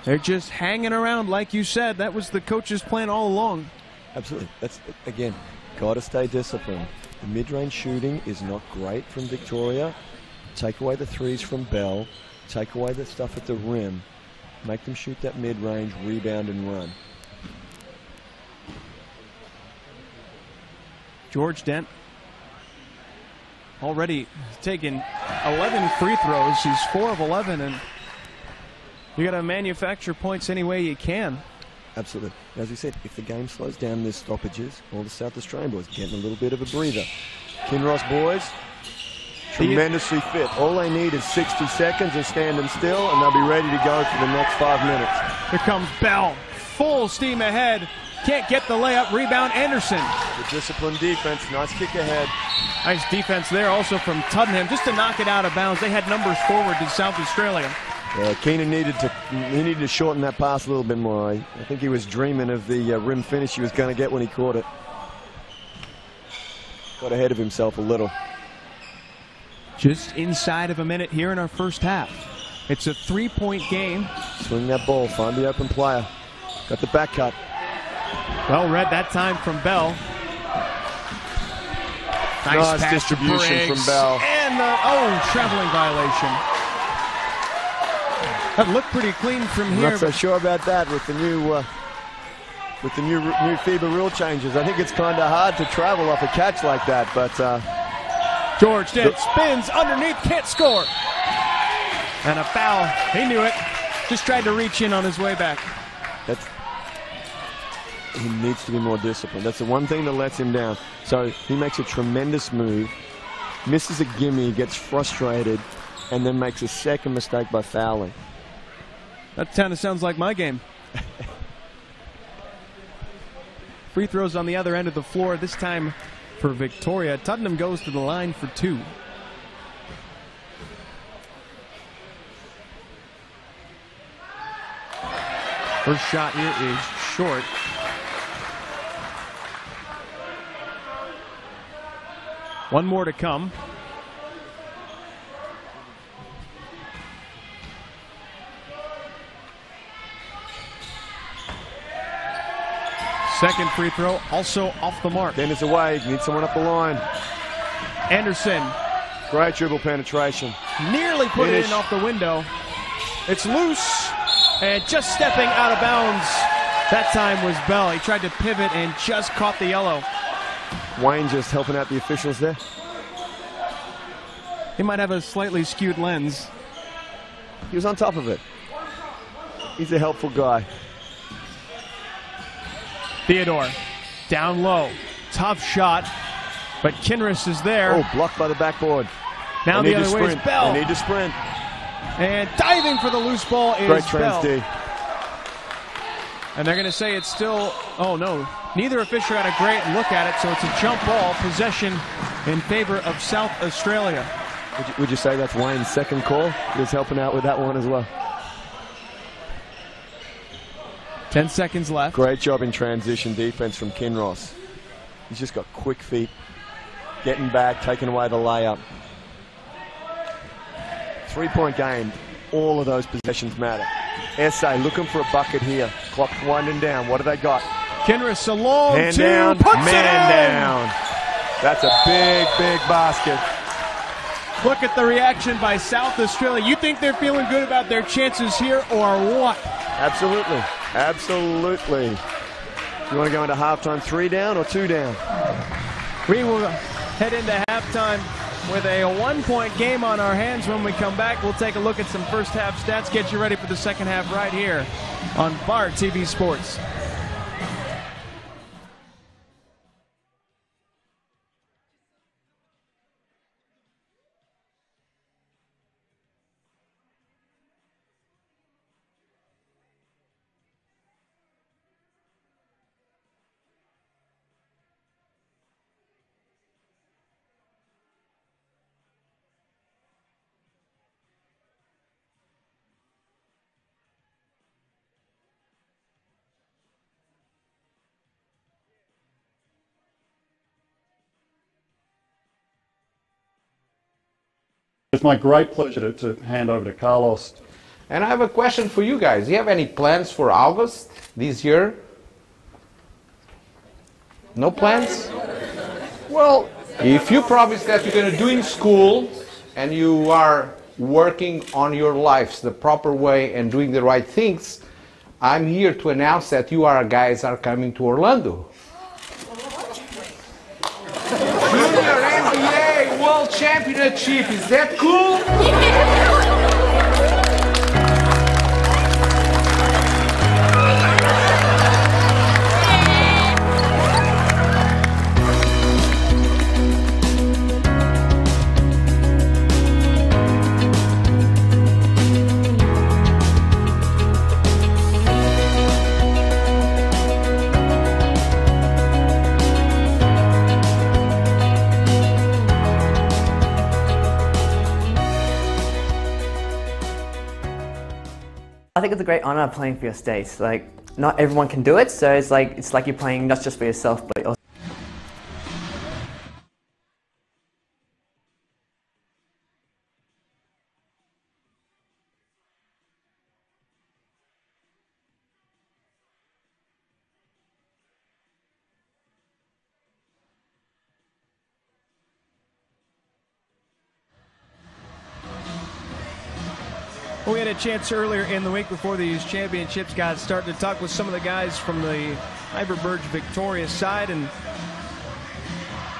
They're just hanging around, like you said. That was the coach's plan all along. Absolutely. That's, again, got to stay disciplined. The mid-range shooting is not great from Victoria. Take away the threes from Bell. Take away the stuff at the rim. Make them shoot that mid-range, rebound, and run. George Dent already taken 11 free throws. He's 4 of 11, and you got to manufacture points any way you can. Absolutely. As you said, if the game slows down, there's stoppages. All the South Australian boys getting a little bit of a breather. Kinross boys, tremendously fit. All they need is 60 seconds of standing still, and they'll be ready to go for the next 5 minutes. Here comes Bell. Full steam ahead. Can't get the layup. Rebound Anderson. The disciplined defense. Nice kick ahead. Nice defense there also from Tuddenham just to knock it out of bounds. They had numbers forward to South Australia. Keenan needed to shorten that pass a little bit more. I think he was dreaming of the rim finish he was going to get when he caught it. Got ahead of himself a little. Just inside of a minute here in our first half. It's a 3-point game. Swing that ball, find the open player. Got the back cut. Well read that time from Bell. Nice distribution from Bell. And traveling violation. That looked pretty clean from here. Not so sure about that with the new FIBA rule changes. I think it's kind of hard to travel off a catch like that, but George Dent spins underneath, can't score. And a foul. He knew it. Just tried to reach in on his way back. He needs to be more disciplined. That's the one thing that lets him down. So he makes a tremendous move, misses a gimme, gets frustrated, and then makes a second mistake by fouling. That kind of sounds like my game. Free throws on the other end of the floor, this time for Victoria. Tuddenham goes to the line for 2. First shot here is short. One more to come. Second free throw, also off the mark. Dennis away, need someone up the line. Anderson. Great dribble penetration. Nearly put it in off the window. It's loose, and just stepping out of bounds. That time was Bell. He tried to pivot and just caught the yellow. Wayne just helping out the officials there. He might have a slightly skewed lens. He was on top of it. He's a helpful guy. Theodore, down low, tough shot, but Kinross is there. Oh, blocked by the backboard. Now the other way is Bell. They need to sprint. And diving for the loose ball is Great trans Bell. D. And they're going to say it's still, oh no, neither official had a great look at it, so it's a jump ball, possession in favor of South Australia. Would you say that's Wayne's second call? He was helping out with that one as well. 10 seconds left. Great job in transition defense from Kinross. He's just got quick feet. Getting back, taking away the layup. 3-point game. All of those possessions matter. SA looking for a bucket here. Clock winding down. What do they got? Kinross a long hand two, down, puts man it in! down. That's a big, big basket. Look at the reaction by South Australia. You think they're feeling good about their chances here or what? Absolutely. Absolutely. You want to go into halftime 3 down or 2 down? We will head into halftime with a 1-point game on our hands. When we come back, we'll take a look at some first half stats, get you ready for the second half right here on Bar TV Sports. It's my great pleasure to hand over to Carlos. And I have a question for you guys. Do you have any plans for August this year? No plans? Well, if you promise that you're going to do in school and you are working on your lives the proper way and doing the right things, I'm here to announce that you guys are coming to Orlando. Junior NBA World Championship, is that cool? I think it's a great honor playing for your state. Like, not everyone can do it, so it's like you're playing not just for yourself, but also. We had a chance earlier in the week before these championships got started to talk with some of the guys from the Ivor Burge Victoria side, and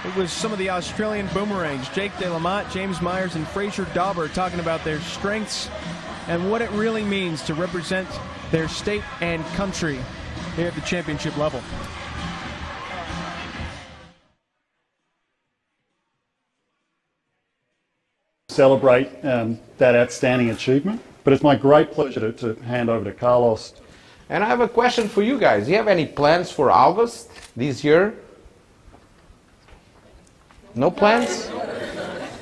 it was some of the Australian boomerangs, Jake De Lamont, James Myers, and Fraser Dauber, talking about their strengths and what it really means to represent their state and country here at the championship level. Celebrate that outstanding achievement, but it's my great pleasure to hand over to Carlos. And I have a question for you guys. Do you have any plans for August this year? No plans?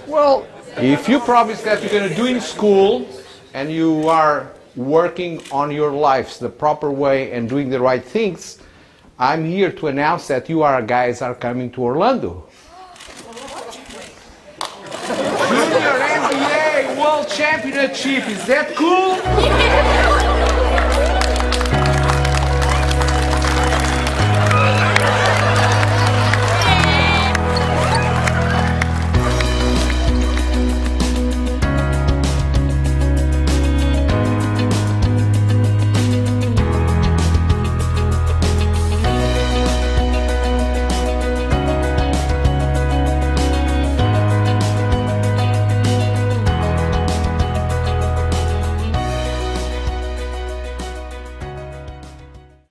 Well, if you promise that you're going to do in school and you are working on your lives the proper way and doing the right things, I'm here to announce that you guys are coming to Orlando. Junior NBA World Championship, is that cool?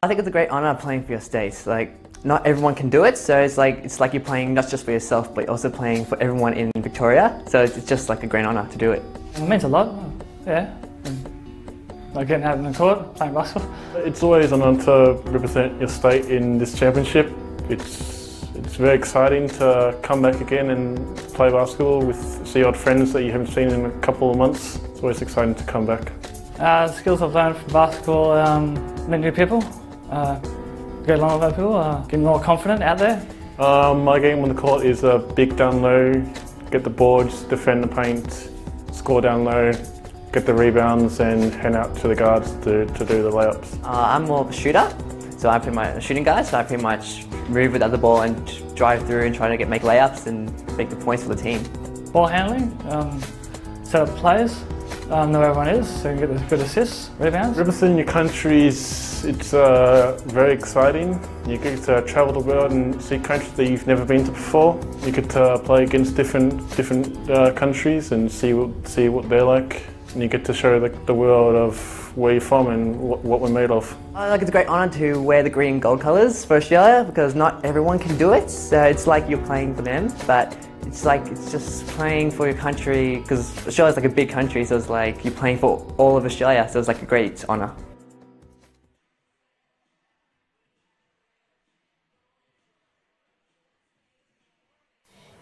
I think it's a great honour playing for your state. Like, not everyone can do it, so it's like you're playing not just for yourself, but also playing for everyone in Victoria. So it's just like a great honour to do it. It means a lot, yeah. Like getting out in the court, playing basketball. It's always an honour to represent your state in this championship. It's very exciting to come back again and play basketball with see old friends that you haven't seen in a couple of months. It's always exciting to come back. Skills I've learned from basketball, meet new people, get along with other people, get more confident out there. My game on the court is big down low, get the boards, defend the paint, score down low, get the rebounds and hand out to the guards to do the layups. I'm more of a shooter, so I'm pretty much a shooting guy, so I pretty much move with the other ball and drive through and try to make layups and make the points for the team. Ball handling, set up plays, know where everyone is, so you can get the good assists, rebounds. Representing your country it's very exciting. You get to travel the world and see countries that you've never been to before. You get to play against different countries and see what they're like. And you get to show the world of where you're from and what we're made of. It's a great honour to wear the green and gold colours for Australia because not everyone can do it. So it's like you're playing for them, but it's just playing for your country because Australia's like a big country, so it's like you're playing for all of Australia, so it's like a great honour.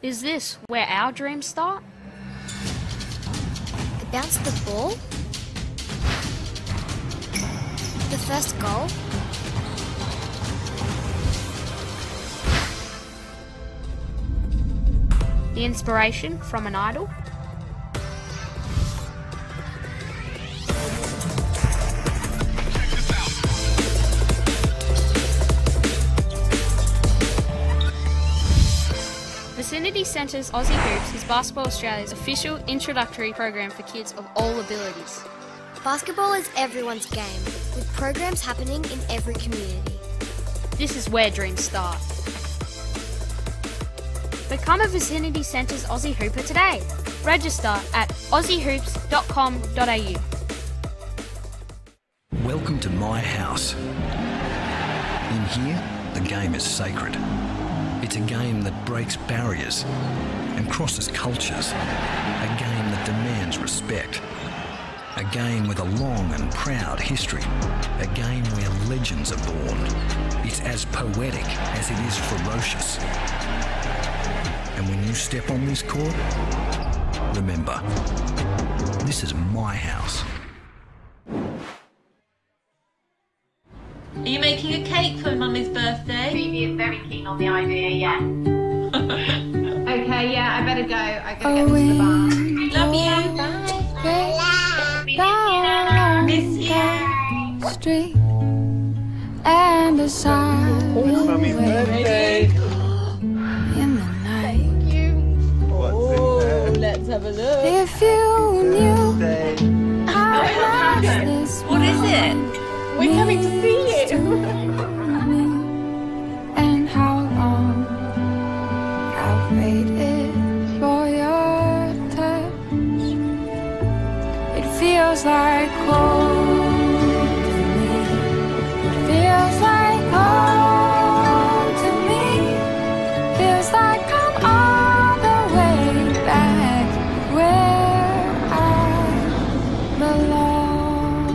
Is this where our dreams start? Bounce the ball, the first goal, The inspiration from an idol? Vicinity Centre's Aussie Hoops is Basketball Australia's official introductory program for kids of all abilities. Basketball is everyone's game, with programs happening in every community. This is where dreams start. Become a Vicinity Centre's Aussie Hooper today. Register at aussiehoops.com.au. Welcome to my house. In here, the game is sacred. It's a game that breaks barriers and crosses cultures. A game that demands respect. A game with a long and proud history. A game where legends are born. It's as poetic as it is ferocious. And when you step on this court, remember, this is my house. Are you making a cake for Mummy's birthday? Phoebe is very keen on the idea, yeah. Okay, yeah, I better go. I gotta get to the bar. Love you. Bye. Miss you. Street and a silent Mummy's birthday. in the night. Oh, let's have a look. If you knew how much this What is it? We're coming to see you. And how long I've waited for your touch. It feels like home to me. It feels like home to me. Feels like I'm all the way back where I belong.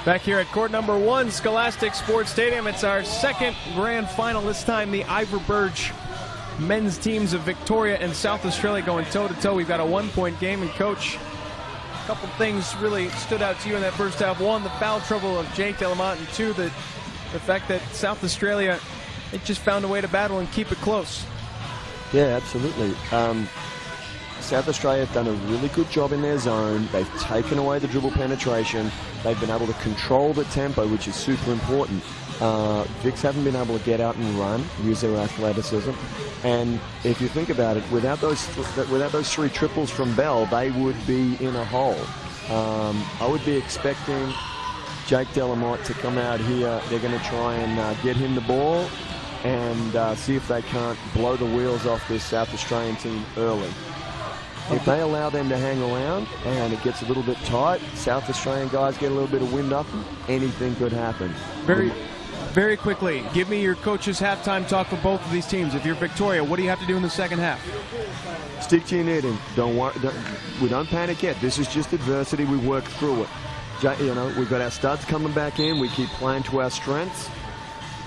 Back here at court number 1, Scholastic Sports Stadium. It's our second grand final. This time the Ivor Burge men's teams of Victoria and South Australia going toe-to-toe. We've got a 1-point game, and Coach, a couple things really stood out to you in that first half. 1, the foul trouble of Jake Delamont, and 2, the fact that South Australia, they just found a way to battle and keep it close. Yeah, absolutely. South Australia have done a really good job in their zone. They've taken away the dribble penetration. They've been able to control the tempo, which is super important. Vics haven't been able to get out and run, use their athleticism. And if you think about it, without those 3 triples from Bell, they would be in a hole. I would be expecting Jake Delamont to come out here. They're going to try and get him the ball and see if they can't blow the wheels off this South Australian team early. If they allow them to hang around and it gets a little bit tight, South Australian guys get a little bit of wind up them, anything could happen. Very quickly, give me your coach's halftime talk for both of these teams. If you're Victoria, what do you have to do in the second half? Stick to your knitting. Don't worry. We don't panic yet. This is just adversity. We work through it. You know, we've got our studs coming back in. We keep playing to our strengths,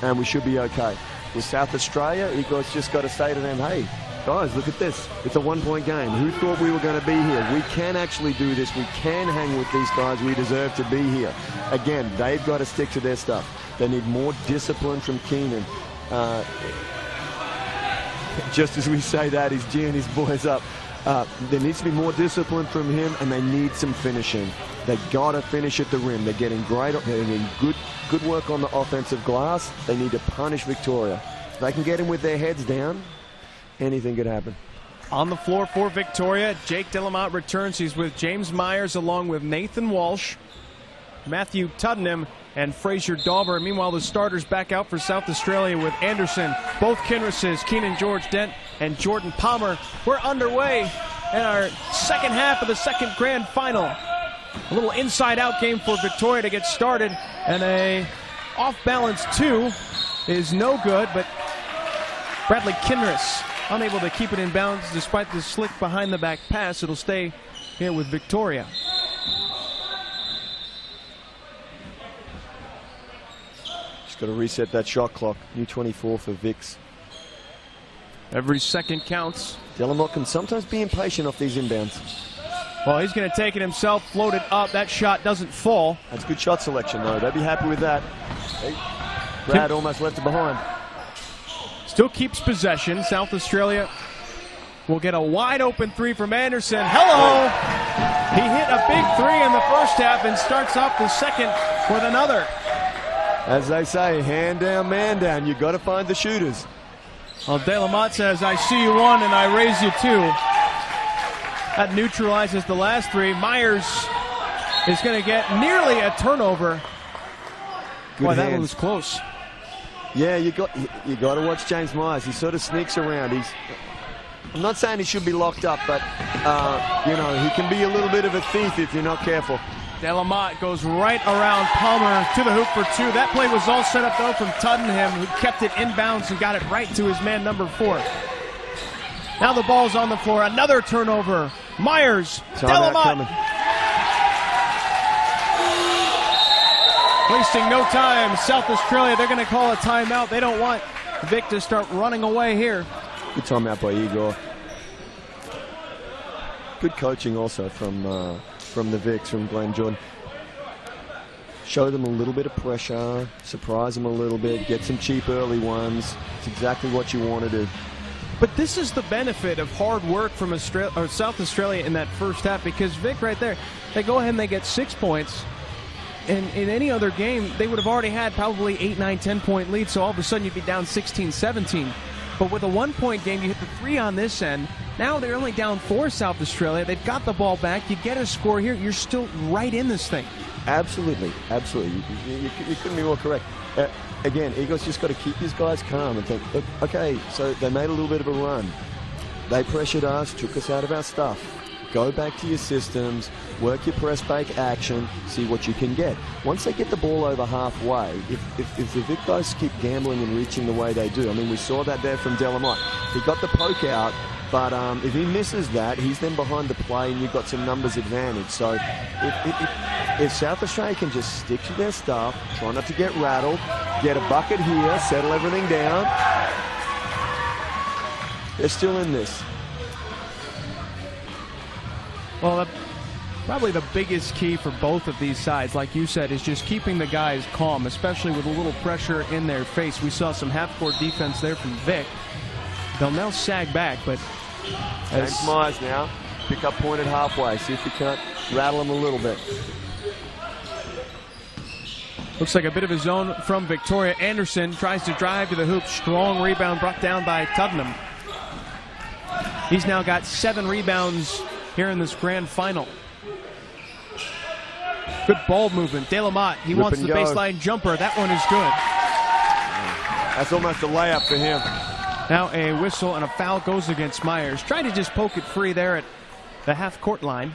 and we should be okay. With South Australia, Igor's just got to say to them, hey, guys, look at this. It's a 1-point game. Who thought we were going to be here? We can actually do this. We can hang with these guys. We deserve to be here. Again, they've got to stick to their stuff. They need more discipline from Keenan. Just as we say that, he's geeing his boys up. There needs to be more discipline from him, and they need some finishing. They've got to finish at the rim. They're getting great. They're getting good work on the offensive glass. They need to punish Victoria. If they can get him with their heads down, anything could happen. On the floor for Victoria, Jake Delamont returns. He's with James Myers along with Nathan Walsh, Matthew Tuddenham, and Fraser Dauber. Meanwhile, the starters back out for South Australia with Anderson, both Kinroses, Keenan George Dent, and Jordan Palmer. We're underway in our second half of the second grand final. A little inside-out game for Victoria to get started, and a off-balance 2 is no good, but Bradley Kinross unable to keep it in bounds despite the slick behind-the-back pass. It'll stay here with Victoria. Just got to reset that shot clock. New 24 for Vics. Every second counts. Delamont can sometimes be impatient off these inbounds. Well, he's going to take it himself, float it up. That shot doesn't fall. That's good shot selection, though. They'd be happy with that. Hey, Brad almost left it behind. Still keeps possession. South Australia will get a wide open 3 from Anderson. Hello! He hit a big 3 in the first half and starts off the second with another. As they say, hand down, man down. You got to find the shooters. Well, Delamont says, I see you 1 and I raise you 2. That neutralizes the last 3. Myers is going to get nearly a turnover. Boy, that one was close. Yeah, you got to watch James Myers. He sort of sneaks around. I'm not saying he should be locked up, but you know, he can be a little bit of a thief if you're not careful. Delamont goes right around Palmer to the hoop for 2. That play was all set up though from Tuddenham, who kept it inbounds and got it right to his man number 4. Now the ball's on the floor. Another turnover. Myers, Delamont. Wasting no time. South Australia, they're going to call a timeout. They don't want Vic to start running away here. Good timeout by Igor. Good coaching also from the Vics, from Glenn Jordan. Show them a little bit of pressure, surprise them a little bit, get some cheap early ones. It's exactly what you want to do. But this is the benefit of hard work from South Australia in that first half, because Vic right there, they go ahead and they get 6 points. And in any other game, they would have already had probably 8, 9, 10-point lead, so all of a sudden you'd be down 16, 17. But with a 1-point game, you hit the 3 on this end. Now they're only down 4, South Australia. They've got the ball back. You get a score here, you're still right in this thing. Absolutely, absolutely. You couldn't be more correct. Again, Igor's just got to keep his guys calm and think, look, okay, so they made a little bit of a run. They pressured us, took us out of our stuff. Go back to your systems, work your press bake action, see what you can get. Once they get the ball over halfway, if the Vic guys keep gambling and reaching the way they do, I mean, we saw that there from Delamont. He got the poke out, But if he misses that, he's then behind the play and you've got some numbers advantage. So if South Australia can just stick to their stuff, try not to get rattled, get a bucket here, settle everything down, they're still in this. Well, probably the biggest key for both of these sides, like you said, is just keeping the guys calm, especially with a little pressure in their face. We saw some half-court defense there from Vic. They'll now sag back, but James Myers now, pick up point at halfway. See if you can't rattle him a little bit. Looks like a bit of a zone from Victoria. Anderson tries to drive to the hoop. Strong rebound brought down by Tubman. He's now got 7 rebounds here in this grand final. Good ball movement. De La Motte, he wants the baseline jumper. That one is good. That's almost a layup for him. Now a whistle and a foul goes against Myers. Trying to just poke it free there at the half-court line.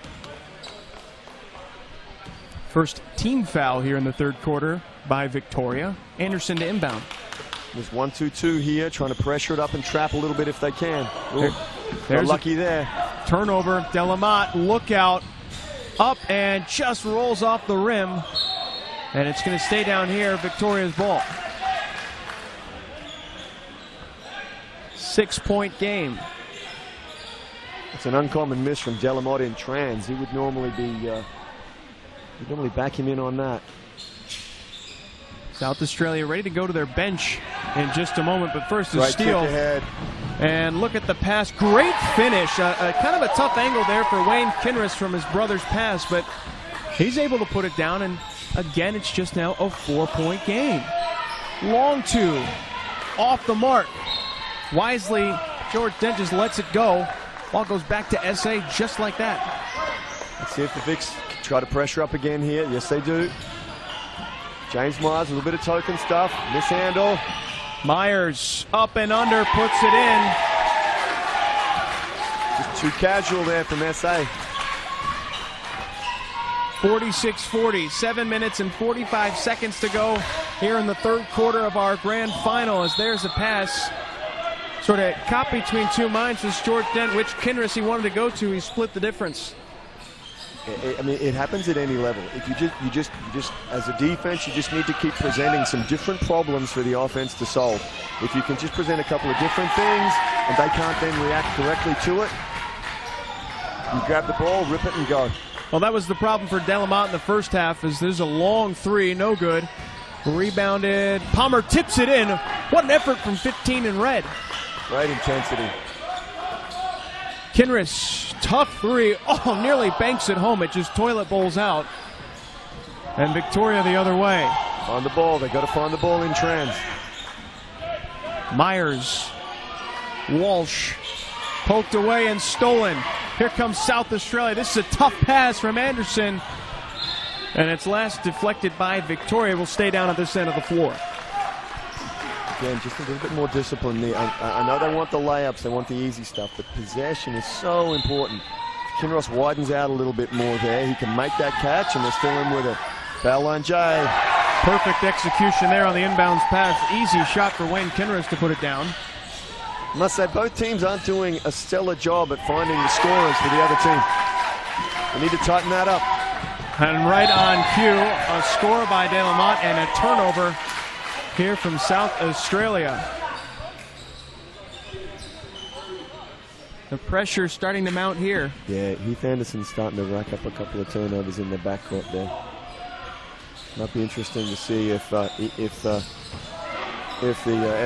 First team foul here in the third quarter by Victoria. Anderson to inbound. There's 1-2-2 here, trying to pressure it up and trap a little bit if they can. They're lucky there. Turnover. De La Motte, look out. Up and just rolls off the rim. And it's going to stay down here. Victoria's ball. 6-point game. It's an uncommon miss from De La Motte in trans. He would normally be, he'd normally back him in on that. South Australia ready to go to their bench in just a moment, but first a right steal. Kick ahead. And look at the pass. Great finish. Kind of a tough angle there for Wayne Kinross from his brother's pass, but he's able to put it down, and again, it's just now a 4-point game. Long two. Off the mark. Wisely, George Dent just lets it go. Ball goes back to SA just like that. Let's see if the Vics try to pressure up again here. Yes, they do. James Myers, a little bit of token stuff. Mishandle. Myers up and under, puts it in. Just too casual there from SA. 46-40, 7 minutes and 45 seconds to go here in the third quarter of our grand final, as there's a pass. Sort of caught between two minds was George Dent, which Kinross he wanted to go to. He split the difference. I mean, it happens at any level. If you just as a defense, you just need to keep presenting some different problems for the offense to solve. If you can just present a couple of different things and they can't then react correctly to it, you grab the ball, rip it, and go. Well, that was the problem for De La Motte in the first half, as there's a long three, no good. Rebounded. Palmer tips it in. What an effort from 15 in red. Great intensity. Kinross, tough three. Oh, nearly banks it home. It just toilet bowls out. And Victoria the other way. On the ball. They got to find the ball in trans. Myers. Walsh. Poked away and stolen. Here comes South Australia. This is a tough pass from Anderson. And it's last deflected by Victoria. Will stay down at this end of the floor. Again, just a little bit more discipline there. I know they want the layups, they want the easy stuff, but possession is so important. If Kinross widens out a little bit more there, he can make that catch, and they're still in with it. Foul line, Jay. Perfect execution there on the inbounds pass. Easy shot for Wayne Kinross to put it down. I must say, both teams aren't doing a stellar job at finding the scorers for the other team. They need to tighten that up. And right on cue, a score by De La Motte and a turnover here from South Australia. The pressure starting to mount here. Yeah, Heath Anderson's starting to rack up a couple of turnovers in the backcourt there. Might be interesting to see if the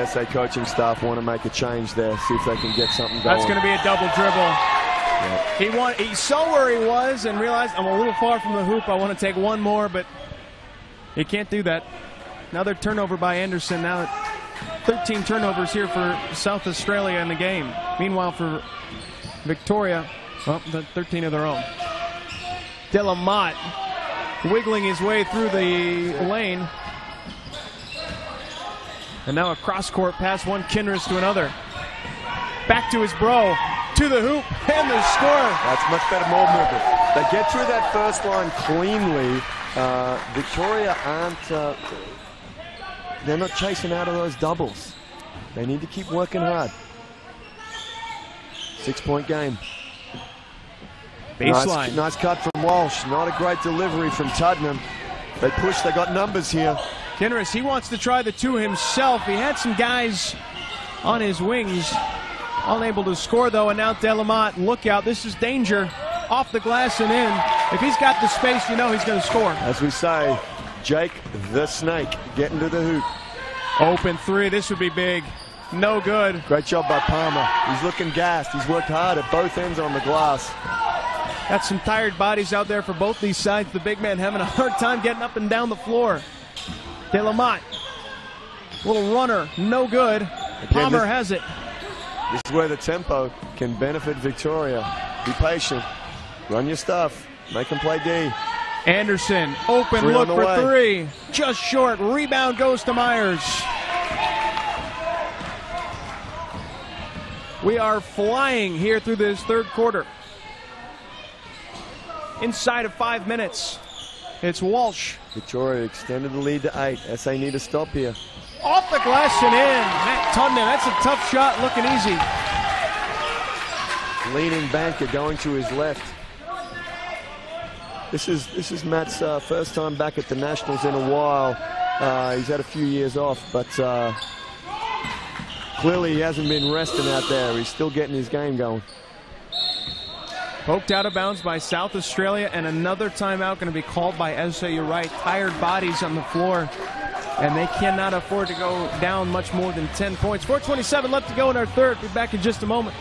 SA coaching staff want to make a change there, see if they can get something going. That's going to be a double dribble. Yep. He saw where he was and realized, I'm a little far from the hoop. I want to take one more, but he can't do that. Another turnover by Anderson. Now 13 turnovers here for South Australia in the game. Meanwhile, for Victoria, well, 13 of their own. De La Motte wiggling his way through the lane. And now a cross-court pass, one Kinross to another. Back to his bro, to the hoop, and the score. That's much better ball movement. They get through that first line cleanly. Victoria aren't... they're not chasing out of those doubles. They need to keep working hard. 6-point game. Baseline. Nice cut from Walsh. Not a great delivery from Tuddenham. They push. They got numbers here. Kinross, he wants to try the two himself. He had some guys on his wings. Unable to score, though, and now Delamotte, look out. This is danger. Off the glass and in. If he's got the space, you know he's going to score. As we say, Jake the Snake getting to the hoop. Open three. This would be big. No good. Great job by Palmer. He's looking gassed. He's worked hard at both ends on the glass. Got some tired bodies out there for both these sides. The big man having a hard time getting up and down the floor. Delamotte. Little runner. No good. Palmer has it. This is where the tempo can benefit Victoria. Be patient. Run your stuff. Make them play D. Anderson, open look for three. Just short. Rebound goes to Myers. We are flying here through this third quarter. Inside of 5 minutes. It's Walsh. Victoria extended the lead to 8. SA need to stop here. Off the glass and in. Matt Tuddenham, that's a tough shot, looking easy. Leaning banker going to his left. This is Matt's first time back at the Nationals in a while. He's had a few years off, but clearly he hasn't been resting out there. He's still getting his game going. Poked out of bounds by South Australia, and another timeout going to be called by SA. You're right, tired bodies on the floor, and they cannot afford to go down much more than 10 points. 4:27 left to go in our third. Be back in just a moment.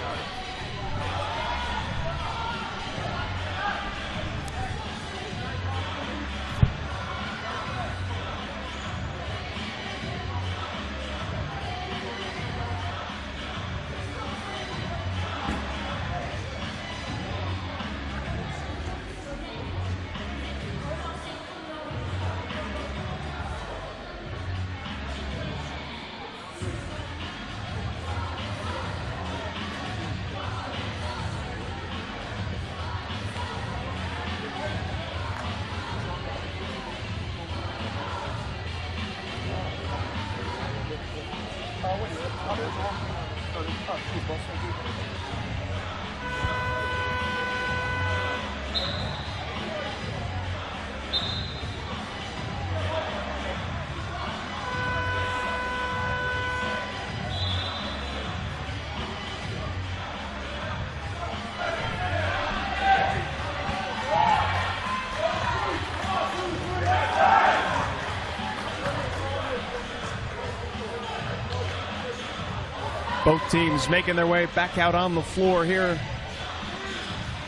Both teams making their way back out on the floor here.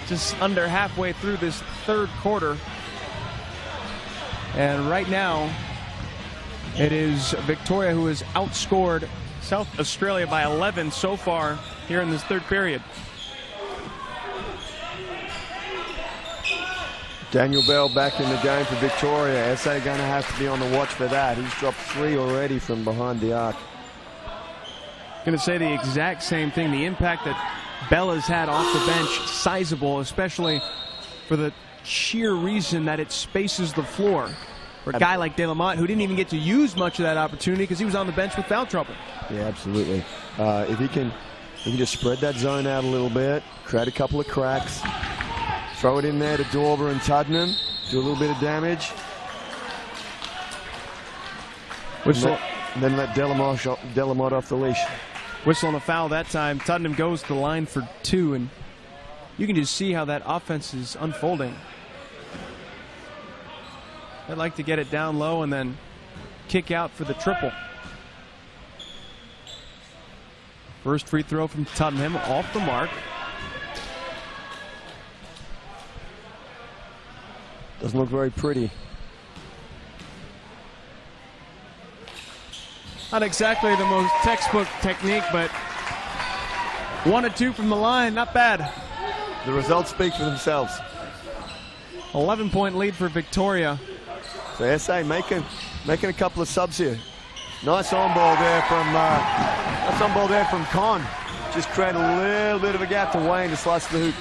Just under halfway through this third quarter. And right now, it is Victoria who has outscored South Australia by 11 so far here in this third period. Daniel Bell back in the game for Victoria. SA going to have to be on the watch for that. He's dropped 3 already from behind the arc. Going to say the exact same thing. The impact that Bell has had off the bench, sizable, especially for the sheer reason that it spaces the floor. For a guy like Delamotte, who didn't even get to use much of that opportunity because he was on the bench with foul trouble. Yeah, absolutely. If he can just spread that zone out a little bit, create a couple of cracks, throw it in there to Dorber and Tuddenham, do a little bit of damage. And then let Delamotte off the leash. Whistle and a foul that time. Tuddenham goes to the line for 2, and you can just see how that offense is unfolding. They'd like to get it down low and then kick out for the triple. First free throw from Tuddenham, off the mark. Doesn't look very pretty. Not exactly the most textbook technique, but 1 of 2 from the line, not bad. The results speak for themselves. 11-point lead for Victoria. So SA making a couple of subs here. Nice on ball there from Con. Just create a little bit of a gap to Wayne to slice the hoop.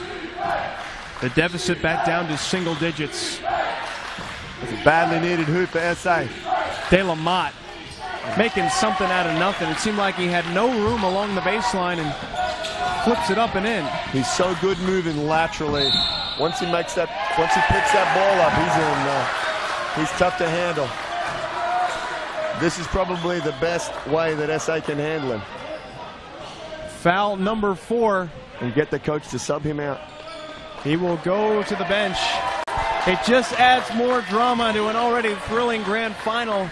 The deficit back down to single digits. It's a badly needed hoop for SA. Delamotte making something out of nothing. It seemed like he had no room along the baseline, and flips it up and in. He's so good moving laterally. Once he picks that ball up, he's tough to handle. This is probably the best way that SA can handle him. Foul number 4. And get the coach to sub him out. He will go to the bench. It just adds more drama to an already thrilling grand final.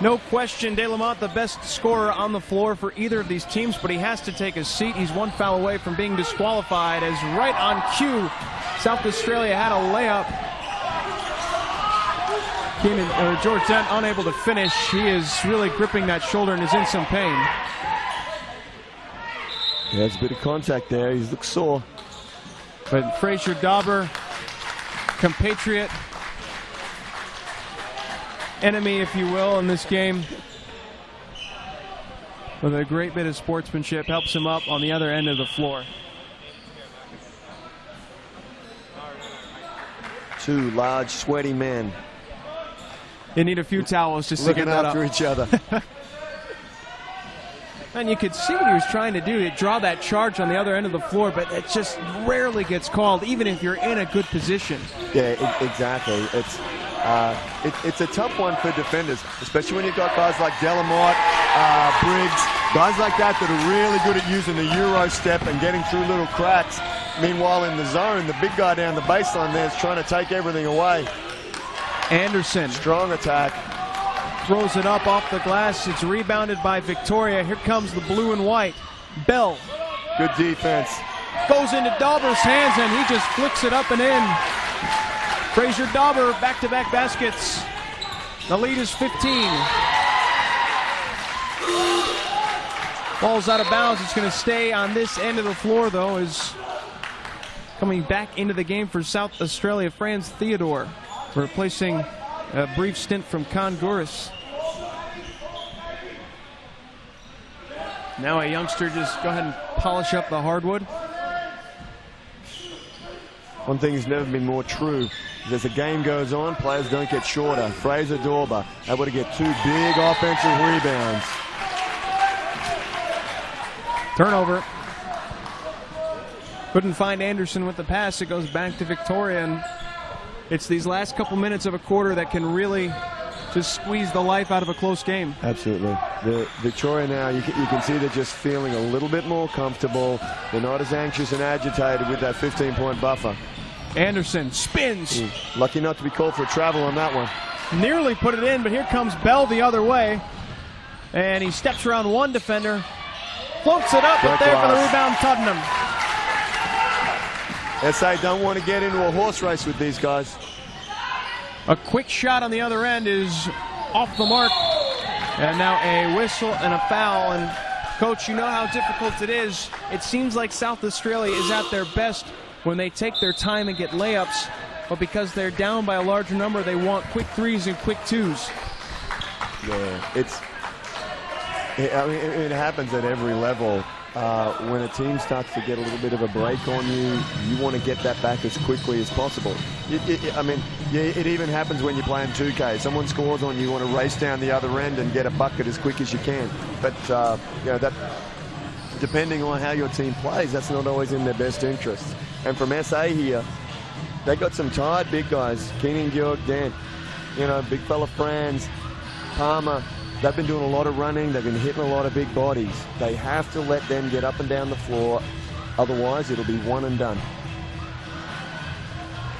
No question, De La Motte the best scorer on the floor for either of these teams, but he has to take a seat. He's one foul away from being disqualified, as right on cue, South Australia had a layup. George Dent unable to finish. He is really gripping that shoulder and is in some pain. Yeah, there's a bit of contact there. He looks sore. But Fraser Dauber, compatriot, enemy, if you will, in this game, with a great bit of sportsmanship, helps him up on the other end of the floor. Two large, sweaty men. You need a few towels just to get that up. Looking after each other. And you could see what he was trying to do, to draw that charge on the other end of the floor, but it just rarely gets called, even if you're in a good position. Yeah, exactly. It's a tough one for defenders, especially when you've got guys like De La Motte, Briggs, guys like that are really good at using the Euro step and getting through little cracks. Meanwhile, in the zone, the big guy down the baseline there is trying to take everything away. Anderson. Strong attack. Throws it up off the glass. It's rebounded by Victoria. Here comes the blue and white. Bell. Good defense. Goes into Dauber's hands, and he just flicks it up and in. Fraser Dauber, back-to-back baskets. The lead is 15. Ball's out of bounds. It's going to stay on this end of the floor, though, is coming back into the game for South Australia, Franz Theodore, replacing a brief stint from Conguris. Now a youngster just go ahead and polish up the hardwood. One thing has never been more true. As the game goes on, players don't get shorter. Fraser Dauber able to get 2 big offensive rebounds. Turnover. Couldn't find Anderson with the pass. It goes back to Victoria, and it's these last couple minutes of a quarter that can really just squeeze the life out of a close game. Absolutely. The Victoria now, you can see they're just feeling a little bit more comfortable. They're not as anxious and agitated with that 15-point buffer. Anderson spins. Lucky not to be called for a travel on that one. Nearly put it in, but here comes Bell the other way. And he steps around one defender, floats it up, but there for the rebound, Tottenham. SA don't want to get into a horse race with these guys. A quick shot on the other end is off the mark. And now a whistle and a foul. And, Coach, you know how difficult it is. It seems like South Australia is at their best when they take their time and get layups. But because they're down by a larger number, they want quick threes and quick twos. Yeah, it happens at every level. When a team starts to get a little bit of a break on you, you want to get that back as quickly as possible. It even happens when you're playing 2K. Someone scores on you, you want to race down the other end and get a bucket as quick as you can. But that, depending on how your team plays, that's not always in their best interest. And from SA here, they got some tired big guys. Keenan Georg, Dan, big fella Franz, Palmer. They've been doing a lot of running. They've been hitting a lot of big bodies. They have to let them get up and down the floor. Otherwise, it'll be one and done.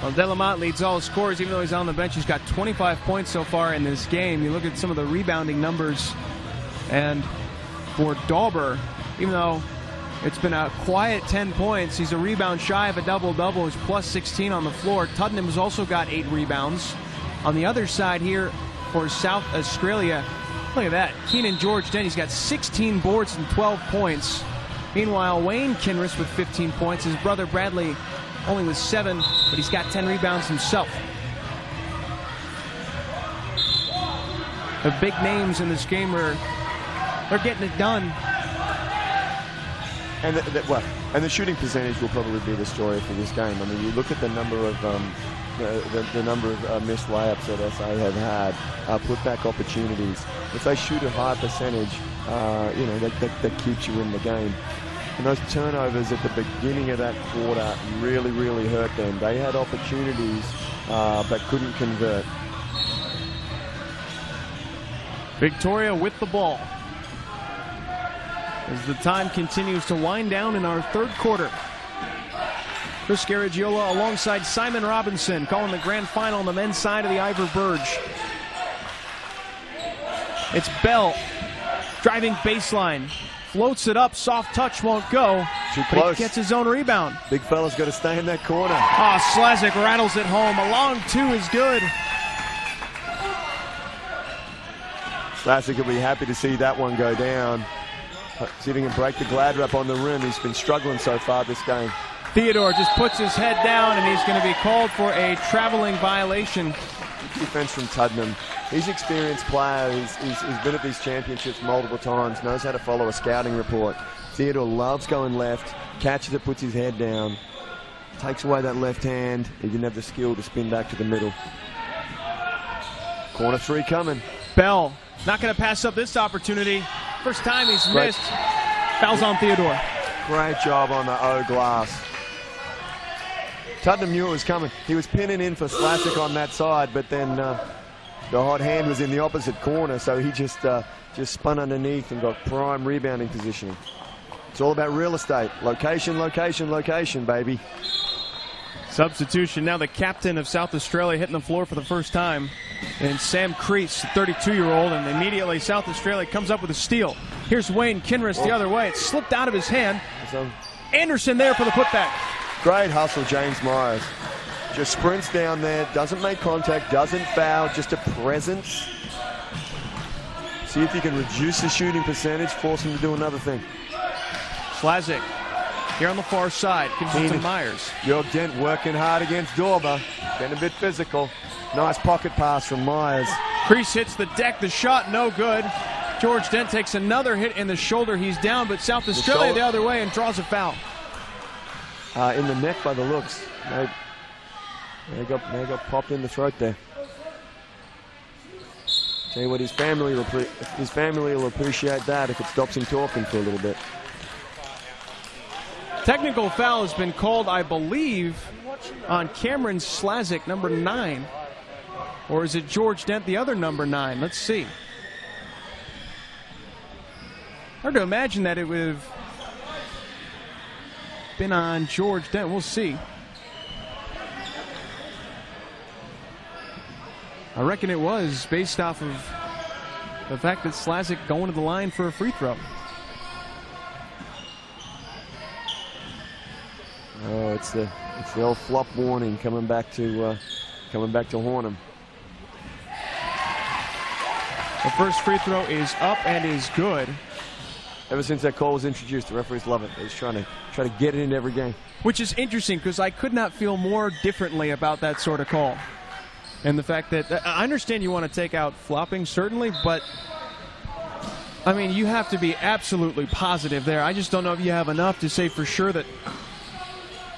Well, De La Motte leads all scorers, even though he's on the bench. He's got 25 points so far in this game. You look at some of the rebounding numbers, and for Dauber, even though it's been a quiet 10 points, he's a rebound shy of a double-double. He's plus 16 on the floor. Tottenham has also got 8 rebounds. On the other side here for South Australia, look at that. Keenan George Dent, he's got 16 boards and 12 points. Meanwhile, Wayne Kinross with 15 points. His brother Bradley only with 7, but he's got 10 rebounds himself. The big names in this game they're getting it done. And the shooting percentage will probably be the story for this game. I mean, you look at the number of missed layups that SA have had, putback opportunities. If they shoot a high percentage, that keeps you in the game. And those turnovers at the beginning of that quarter really, really hurt them. They had opportunities, but couldn't convert. Victoria with the ball as the time continues to wind down in our third quarter. Chris Garagiola alongside Simon Robinson calling the grand final on the men's side of the Ivor Burge. It's Bell driving baseline. Floats it up, soft touch won't go. Too close. He gets his own rebound. Big fella's got to stay in that corner. Oh, Slazik rattles it home. A long two is good. Slazik will be happy to see that one go down. See if he can break the glad wrap on the rim. He's been struggling so far this game. Theodore just puts his head down, and he's going to be called for a traveling violation. Defense from Tuddenham. He's an experienced player. He's been at these championships multiple times, knows how to follow a scouting report. Theodore loves going left, catches it, puts his head down, takes away that left hand. He didn't have the skill to spin back to the middle. Corner three coming. Bell not going to pass up this opportunity. First time he's missed. Fouls on Theodore. Great job on the O glass. Tuddenham knew it was coming. He was pinning in for Slazik on that side, but then the hot hand was in the opposite corner, so he just spun underneath and got prime rebounding positioning. It's all about real estate. Location, location, location, baby. Substitution now, the captain of South Australia hitting the floor for the first time. And Sam Crease, 32-year-old, and immediately South Australia comes up with a steal. Here's Wayne Kinross the other way. It slipped out of his hand. Anderson there for the putback. Great hustle, James Myers. Just sprints down there, doesn't make contact, doesn't foul, just a presence. See if you can reduce the shooting percentage, force him to do another thing. Slazik here on the far side, gives it to Myers. Jörg Dent working hard against Dorber, getting a bit physical. Nice pocket pass from Myers. Crease hits the deck, the shot no good. George Dent takes another hit in the shoulder, he's down, but South Australia the other way and draws a foul. In the neck by the looks. They got popped in the throat there. Tell you what, his family will appreciate that if it stops him talking for a little bit. Technical foul has been called, I believe, on Cameron Slazik, number 9. Or is it George Dent, the other number 9? Let's see. Hard to imagine that it would have been on George Dent. We'll see. I reckon it was, based off of the fact that Slazik going to the line for a free throw. Oh, it's the old flop warning coming back to haunt him. The first free throw is up and is good. Ever since that call was introduced, the referees love it. They're just trying to get it in every game. Which is interesting because I could not feel more differently about that sort of call. And the fact that, I understand you want to take out flopping, certainly, but I mean, you have to be absolutely positive there. I just don't know if you have enough to say for sure that.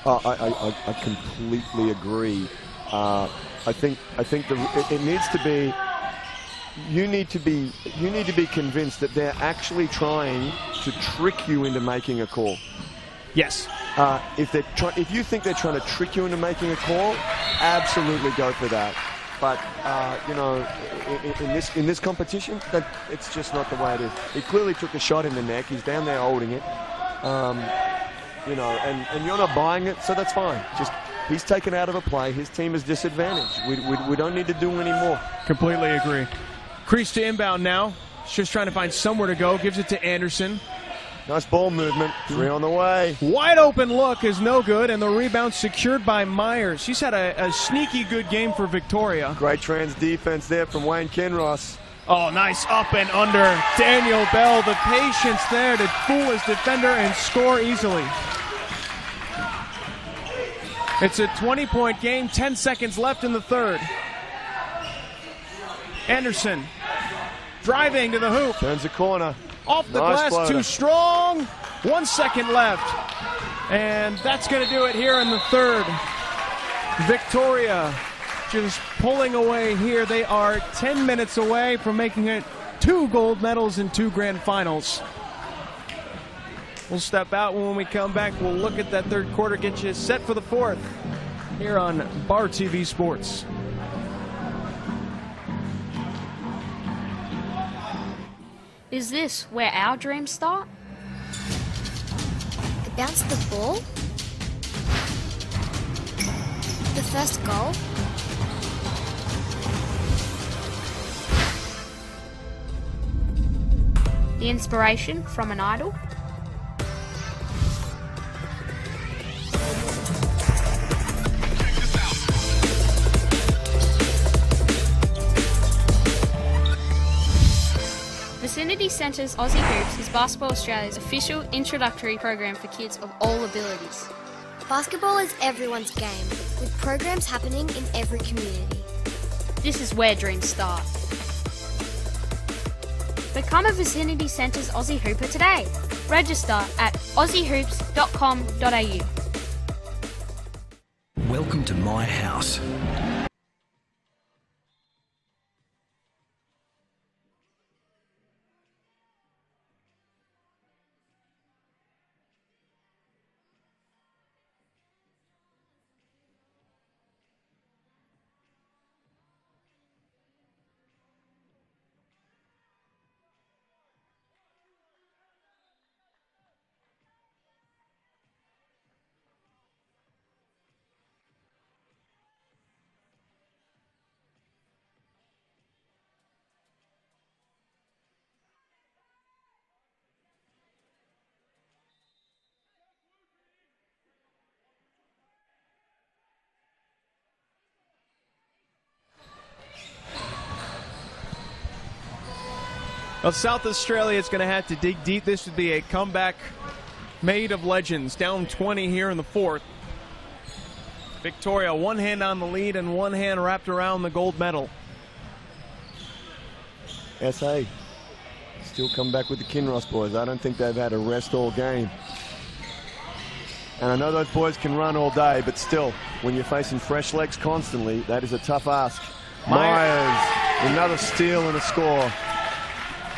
I completely agree. I think it needs to be. You need to be convinced that they're actually trying to trick you into making a call. Yes. If you think they're trying to trick you into making a call, absolutely go for that. But you know, in this competition, it's just not the way it is. He clearly took a shot in the neck. He's down there holding it. You know, and you're not buying it, so that's fine. Just he's taken out of a play. His team is disadvantaged. We don't need to do any more. Completely agree. Crease to inbound now. Just trying to find somewhere to go. Gives it to Anderson. Nice ball movement. 3 on the way. Wide open look is no good, and the rebound secured by Myers. She's had a sneaky good game for Victoria. Great trans defense there from Wayne Kinross. Oh, nice up and under. Daniel Bell, the patience there to fool his defender and score easily. It's a 20-point game, 10 seconds left in the third. Anderson driving to the hoop. Turns the corner. Off the glass, too strong. 1 second left. And that's going to do it here in the third. Victoria just pulling away here. They are 10 minutes away from making it 2 gold medals and 2 grand finals. We'll step out. When we come back, we'll look at that third quarter, get you set for the fourth here on Bar TV Sports. Is this where our dreams start? The bounce of the ball? The first goal? The inspiration from an idol? Vicinity Centre's Aussie Hoops is Basketball Australia's official introductory program for kids of all abilities. Basketball is everyone's game, with programs happening in every community. This is where dreams start. Become a Vicinity Centre's Aussie Hooper today. Register at aussiehoops.com.au. Welcome to my house. Well, South Australia is going to have to dig deep. This would be a comeback made of legends. Down 20 here in the fourth. Victoria, one hand on the lead and one hand wrapped around the gold medal. SA still come back with the Kinross boys. I don't think they've had a rest all game. And I know those boys can run all day, but still, when you're facing fresh legs constantly, that is a tough ask. Myers, another steal and a score.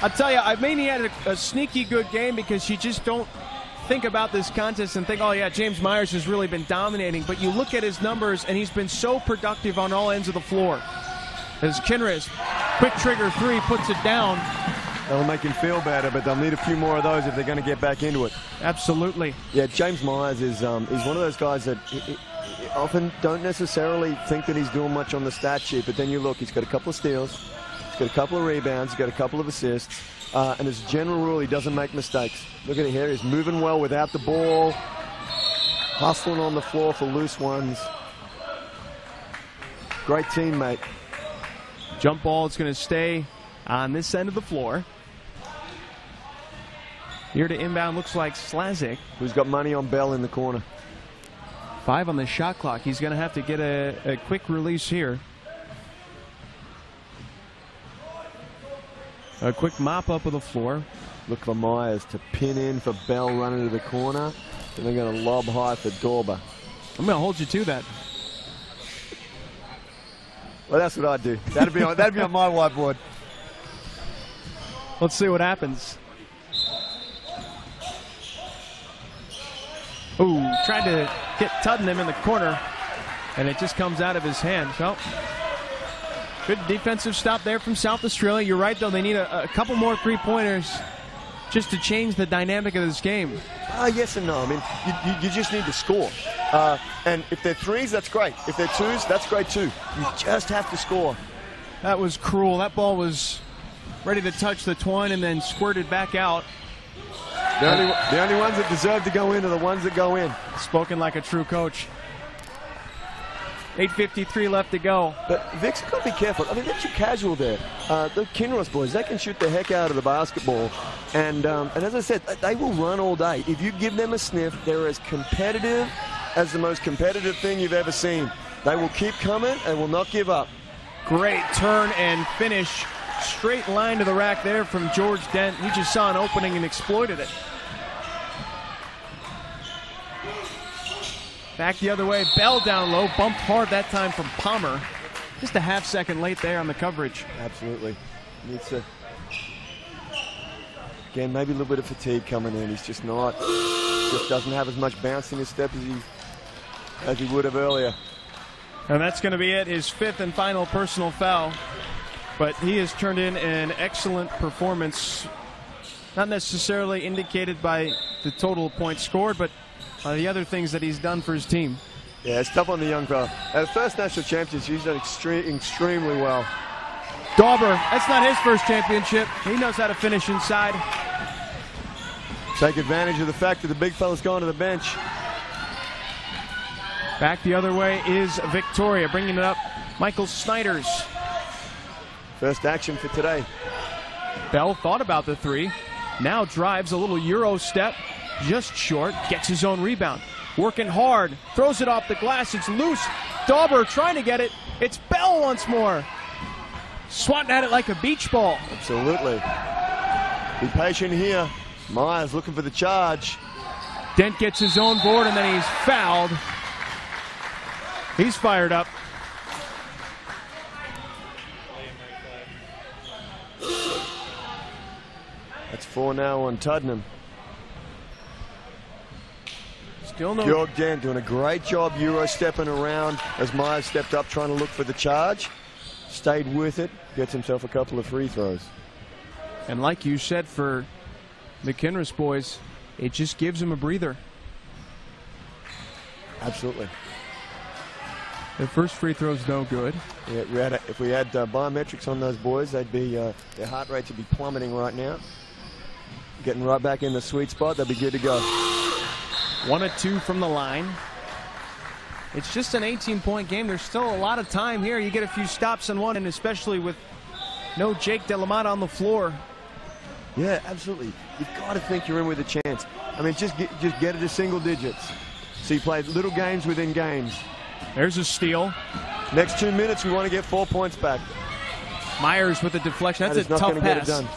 I'll tell you, I mean, he had a sneaky good game because you just don't think about this contest and think, oh, yeah, James Myers has really been dominating. But you look at his numbers, and he's been so productive on all ends of the floor. As Kinross, quick trigger three, puts it down. That'll make him feel better, but they'll need a few more of those if they're going to get back into it. Absolutely. Yeah, James Myers is one of those guys that often don't necessarily think that he's doing much on the stat sheet, but then you look, he's got a couple of steals. He's got a couple of rebounds, he's got a couple of assists, and as a general rule, he doesn't make mistakes. Look at it here, he's moving well without the ball, hustling on the floor for loose ones. Great teammate. Jump ball is going to stay on this end of the floor. Here to inbound looks like Slazik. Who's got money on Bell in the corner. 5 on the shot clock. He's going to have to get a quick release here. A quick mop up of the floor. Look for Myers to pin in for Bell running to the corner. And they're going to lob high for Dorber. I'm going to hold you to that. Well, that's what I'd do. That'd be on my whiteboard. Let's see what happens. Ooh, tried to get Tuddenham in the corner, and it just comes out of his hand. So, good defensive stop there from South Australia. You're right, though. They need a couple more three-pointers just to change the dynamic of this game. Yes and no. I mean, you just need to score. And if they're threes, that's great. If they're twos, that's great too. You just have to score. That was cruel. That ball was ready to touch the twine and then squirted back out. The only ones that deserve to go in are the ones that go in. Spoken like a true coach. 8:53 left to go. But Vic's got to be careful. I mean, they're too casual there. The Kinross boys, they can shoot the heck out of the basketball. And as I said, they will run all day. If you give them a sniff, they're as competitive as the most competitive thing you've ever seen. They will keep coming and will not give up. Great turn and finish. Straight line to the rack there from George Dent. He just saw an opening and exploited it. Back the other way, Bell down low, bumped hard that time from Palmer. Just a half second late there on the coverage. Absolutely. Needs to Again, maybe a little bit of fatigue coming in. He's just doesn't have as much bounce in his step as he would have earlier. And that's going to be it, his 5th and final personal foul. But he has turned in an excellent performance, not necessarily indicated by the total points scored, but the other things that he's done for his team. Yeah, it's tough on the young fella. At the first national championship, he's done extremely well. Dauber, that's not his first championship. He knows how to finish inside. Take advantage of the fact that the big fella's gone to the bench. Back the other way is Victoria, bringing it up. Michael Snyders. First action for today. Bell thought about the 3. Now drives a little Euro step. Just short. Gets his own rebound. Working hard. Throws it off the glass. It's loose. Dauber trying to get it. It's Bell once more. Swatting at it like a beach ball. Absolutely. Be patient here. Myers looking for the charge. Dent gets his own board, and then he's fouled. He's fired up. That's 4 now on Tuddenham. Still no. Georg Dent doing a great job Euro stepping around as Myers stepped up trying to look for the charge. Stayed with it. Gets himself a couple of free throws. And like you said, for the Kinross boys, it just gives him a breather. Absolutely. The first free throw's no good. Yeah, if we had biometrics on those boys, they'd be their heart rates would be plummeting right now. Getting right back in the sweet spot, they'll be good to go. 1 of 2 from the line. It's just an 18-point game. There's still a lot of time here. You get a few stops in one, and especially with no Jake Delamata on the floor. Yeah, absolutely. You've got to think you're in with a chance. I mean, just get it to single digits. So you play little games within games. There's a steal. Next 2 minutes, we want to get 4 points back. Myers with a deflection. That's that a tough pass. Get it done.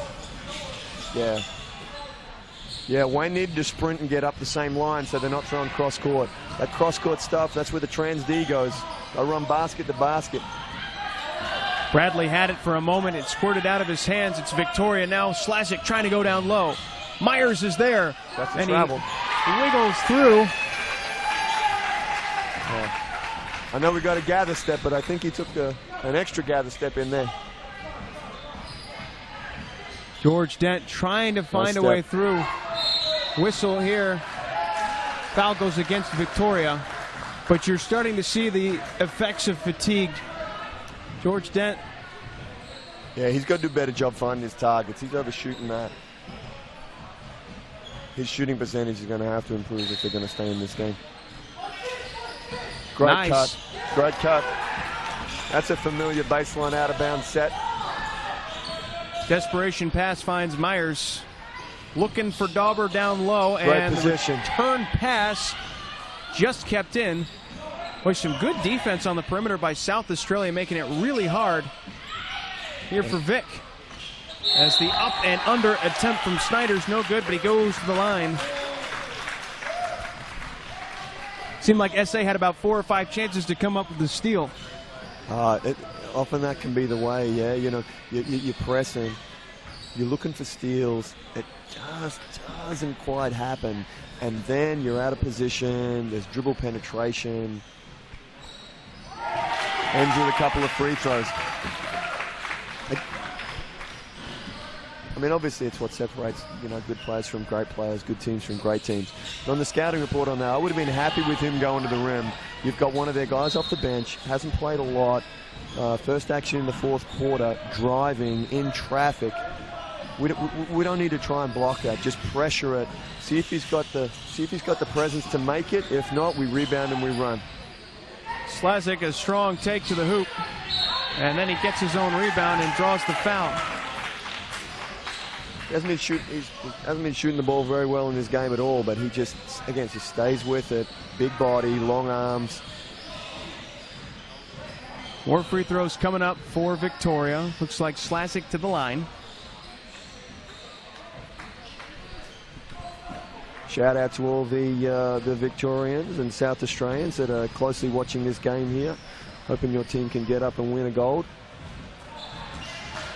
Yeah. Yeah, Wayne needed to sprint and get up the same line so they're not throwing cross-court. That cross-court stuff, that's where the trans-D goes. They run basket to basket. Bradley had it for a moment. It squirted out of his hands. It's Victoria now. Slasic trying to go down low. Myers is there. That's a and travel. He wiggles through. Yeah. I know we got a gather step, but I think he took an extra gather step in there. George Dent trying to find a way through. Whistle here. Foul goes against Victoria. But you're starting to see the effects of fatigue. George Dent. Yeah, he's got to do a better job finding his targets. He's overshooting that. His shooting percentage is going to have to improve if they're going to stay in this game. Great cut. Great cut. That's a familiar baseline out-of-bounds set. Desperation pass finds Myers. Looking for Dauber down low. Great and position. Turn pass just kept in. Boy, some good defense on the perimeter by South Australia, making it really hard here for Vic. As the up and under attempt from Snyder's no good, but he goes to the line. Seemed like SA had about 4 or 5 chances to come up with the steal. Often that can be the way, yeah. You know, you're pressing, you're looking for steals. It just doesn't quite happen. And then you're out of position, there's dribble penetration. Ends with a couple of free throws. I mean, obviously it's what separates, you know, good players from great players, good teams from great teams. But on the scouting report on that, I would have been happy with him going to the rim. You've got one of their guys off the bench, hasn't played a lot. First action in the 4th quarter, driving in traffic. We don't need to try and block that. Just pressure it. See if he's got the presence to make it. If not, we rebound and we run. Slasic, a strong take to the hoop, and then he gets his own rebound and draws the foul. He hasn't been shooting the ball very well in this game at all, but he just stays with it. Big body, long arms. More free throws coming up for Victoria. Looks like Slasic to the line. Shout out to all the Victorians and South Australians that are closely watching this game here. Hoping your team can get up and win a gold.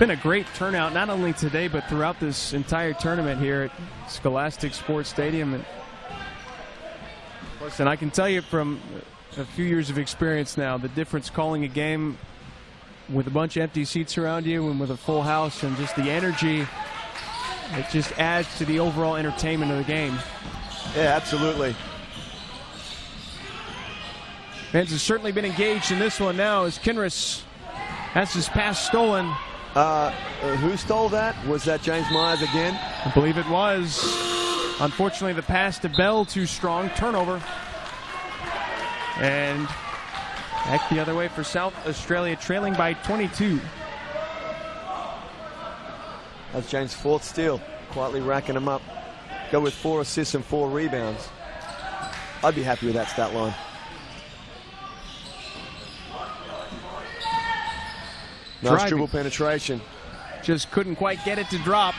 been a great turnout, not only today, but throughout this entire tournament here at Scholastic Sports Stadium. And listen, I can tell you from a few years of experience now, the difference calling a game with a bunch of empty seats around you and with a full house, and just the energy, it just adds to the overall entertainment of the game. Yeah, absolutely. Fans have certainly been engaged in this one now as Kinross has his pass stolen. Who stole that? Was that James Myers again? I believe it was. Unfortunately, the pass to Bell too strong. Turnover. And back the other way for South Australia, trailing by 22. That's James' fourth steal, quietly racking them up. Go with 4 assists and 4 rebounds. I'd be happy with that stat line. Nice dribble penetration. Just couldn't quite get it to drop.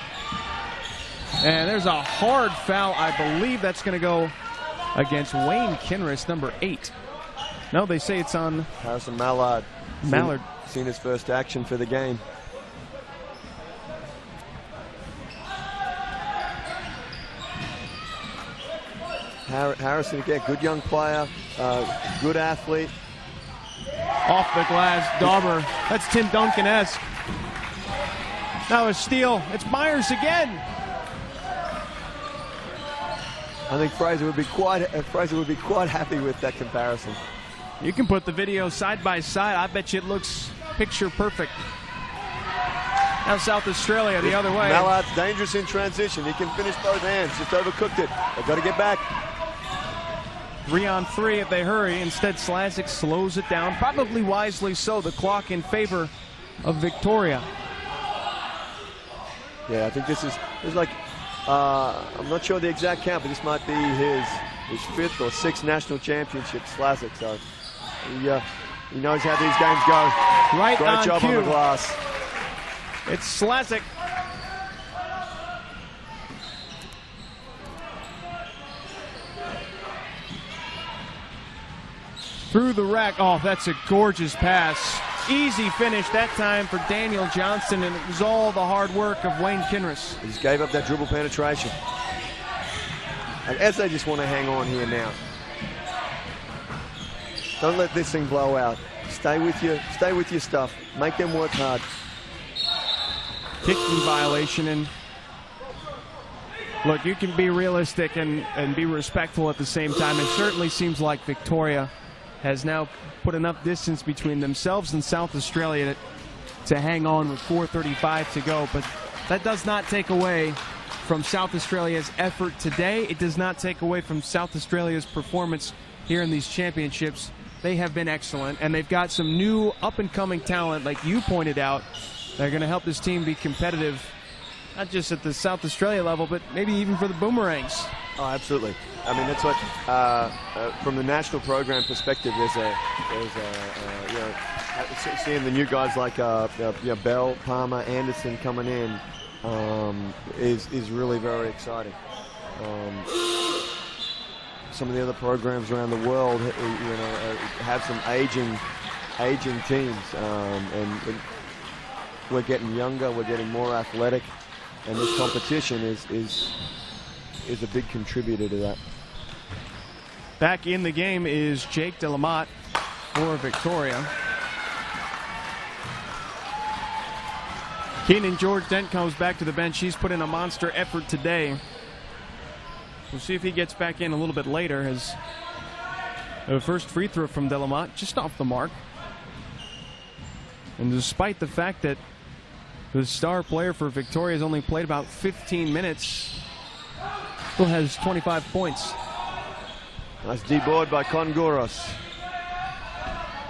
And there's a hard foul. I believe that's going to go against Wayne Kinross, number 8. No, they say it's on Harrison Mallard. Mallard. Seen his first action for the game. Harrison again, good young player, good athlete. Off the glass, Dauber. That's Tim Duncan-esque. Now a steal. It's Myers again. I think Fraser would be quite happy with that comparison. You can put the video side by side. I bet you it looks picture perfect. Now South Australia the other way. Mallard's dangerous in transition. He can finish both hands. Just overcooked it. They've got to get back. 3-on-3 if they hurry. Instead, Slazik slows it down, probably wisely so. The clock in favor of Victoria. Yeah, I think this is like, I'm not sure the exact count, but this might be his 5th or 6th national championship, Slazik. So he knows how these games go. Right Great on job cue. on the glass. It's Slazik. Through the rack. Oh, that's a gorgeous pass. Easy finish that time for Daniel Johnston, and it was all the hard work of Wayne Kinross. He just gave up that dribble penetration. As they just want to hang on here now. Don't let this thing blow out. Stay with your stuff. Make them work hard. Kicking violation, and look, you can be realistic and be respectful at the same time. It certainly seems like Victoria has now put enough distance between themselves and South Australia to hang on with 4:35 to go. But that does not take away from South Australia's effort today. It does not take away from South Australia's performance here in these championships. They have been excellent, and they've got some new up-and-coming talent, like you pointed out. They're going to help this team be competitive, not just at the South Australia level, but maybe even for the Boomerangs. Oh, absolutely. I mean, that's what, from the national program perspective, seeing the new guys like Bell, Palmer, Anderson coming in is really very exciting. Some of the other programs around the world, have some aging teams, and we're getting younger, we're getting more athletic, and this competition is a big contributor to that. Back in the game is Jake Delamotte for Victoria. Keenan George Dent comes back to the bench. He's put in a monster effort today. We'll see if he gets back in a little bit later. As the first free throw from Delamotte, just off the mark. And despite the fact that the star player for Victoria has only played about 15 minutes, still has 25 points. Nice D-board by Konguros.